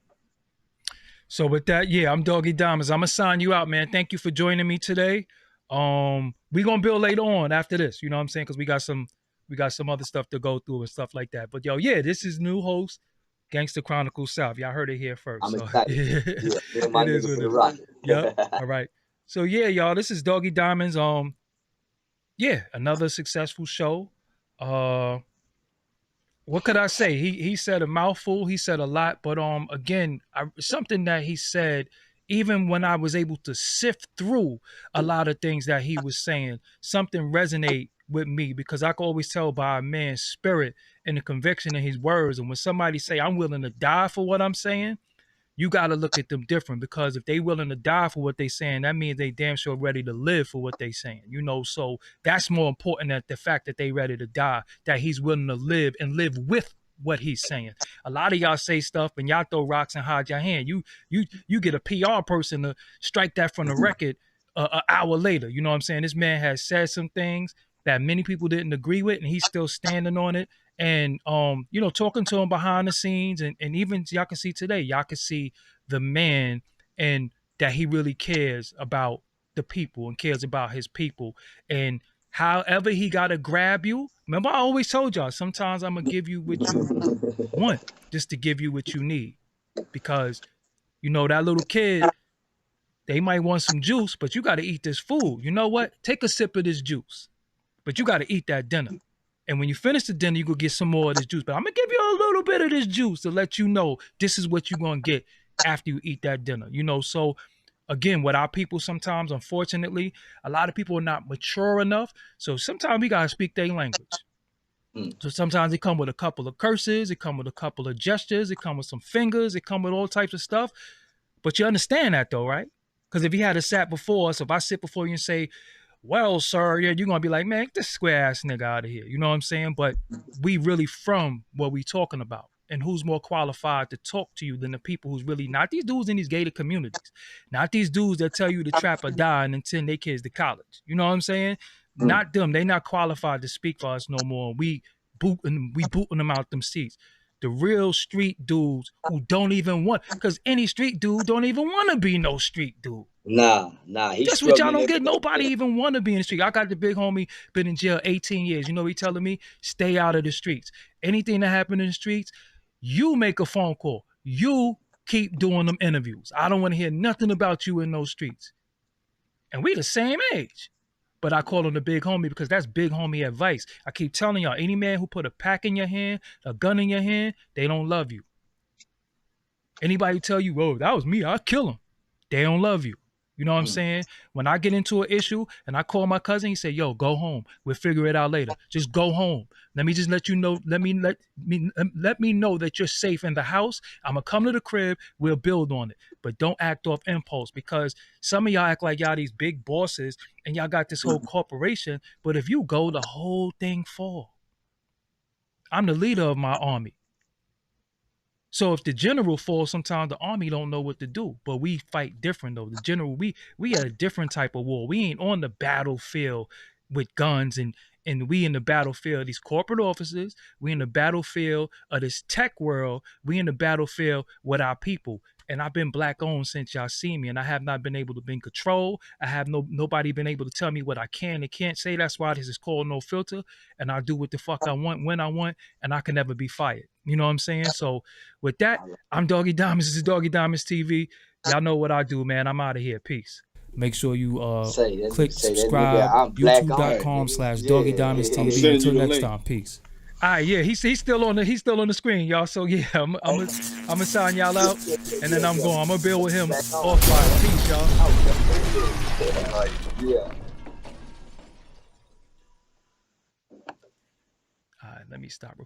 So with that, yeah, I'm Doggie Diamonds. I'm gonna sign you out, man. Thank you for joining me today. We gonna build later on after this. You know what I'm saying? Because we got some other stuff to go through and stuff like that. But yo, yeah, this is new host Gangster Chronicles South. Y'all heard it here first. I'm So excited. yeah, Yeah, me and my it is nigga what for it the is. rock. Yep. All right. So yeah, y'all, this is Doggie Diamonds. Yeah, another successful show. What could I say? He said a mouthful. He said a lot, but again, something that he said, even when I was able to sift through a lot of things that he was saying, something resonate with me because I can always tell by a man's spirit and the conviction in his words. And when somebody say, "I'm willing to die for what I'm saying," you got to look at them different because if they willing to die for what they saying, that means they damn sure ready to live for what they saying, you know? So that's more important than the fact that they ready to die, that he's willing to live and live with what he's saying. A lot of y'all say stuff and y'all throw rocks and hide your hand. You get a PR person to strike that from the record an hour later. You know what I'm saying? This man has said some things that many people didn't agree with, and he's still standing on it. And you know, talking to him behind the scenes, and even y'all can see today, y'all can see the man and that he really cares about the people and cares about his people. And however he gotta grab you. Remember, I always told y'all, sometimes I'm gonna give you what you want just to give you what you need. Because you know, that little kid, they might want some juice, but you gotta eat this food. You know what? Take a sip of this juice. But you gotta eat that dinner. And when you finish the dinner, you go get some more of this juice. But I'm gonna give you a little bit of this juice to let you know this is what you're gonna get after you eat that dinner. You know, so again, with our people, sometimes, unfortunately, a lot of people are not mature enough. So sometimes we gotta speak their language. So sometimes it come with a couple of curses, it come with a couple of gestures, it come with some fingers, it come with all types of stuff. But you understand that though, right? Because if he had a sat before us, if I sit before you and say, well, sir, yeah, you're gonna be like, man, get this square ass nigga out of here. You know what I'm saying? But we really from what we talking about. And who's more qualified to talk to you than the people who's really not these dudes in these gated communities, not these dudes that tell you to trap or die and then send their kids to college. You know what I'm saying? Not them. They not qualified to speak for us no more. We booting them out them seats. The real street dudes who don't even want, because any street dude don't even want to be no street dude. Nah, he's That's what y'all struggling don't get. every day. Nobody even want to be in the street. I got the big homie, been in jail 18 years. You know what he telling me? Stay out of the streets. Anything that happen in the streets, you make a phone call. You keep doing them interviews. I don't want to hear nothing about you in those streets. And we the same age. But I call him the big homie because that's big homie advice. I keep telling y'all, any man who put a pack in your hand, a gun in your hand, they don't love you. Anybody tell you, whoa, that was me, I'll kill him. They don't love you. You know what I'm saying? When I get into an issue and I call my cousin, he say, yo, go home. We'll figure it out later. Just go home. Let me just let you know. Let me know that you're safe in the house. I'm going to come to the crib. We'll build on it. But don't act off impulse, because some of y'all act like y'all these big bosses and y'all got this whole corporation. But if you go, the whole thing fall. I'm the leader of my army. So if the general falls, sometimes the army don't know what to do. But we fight different though. The general, we had a different type of war. We ain't on the battlefield with guns and we in the battlefield of these corporate offices. We in the battlefield of this tech world. We in the battlefield with our people. And I've been black owned since y'all see me, and I have not been able to be in control. I have nobody been able to tell me what I can and can't say. That's why this is called No Filter, and I do what the fuck I want when I want, and I can never be fired. You know what I'm saying? So with that, I'm Doggie Diamonds. This is Doggie Diamonds TV. Y'all know what I do, man. I'm out of here. Peace. Make sure you click subscribe, youtube.com/Doggie Diamonds TV. Until next time, peace. All right, yeah, he's still on the screen, y'all. So yeah, I'm gonna sign y'all out, and then I'm going. I'm gonna build with him offline. Peace, y'all. Yeah. All right, let me stop recording.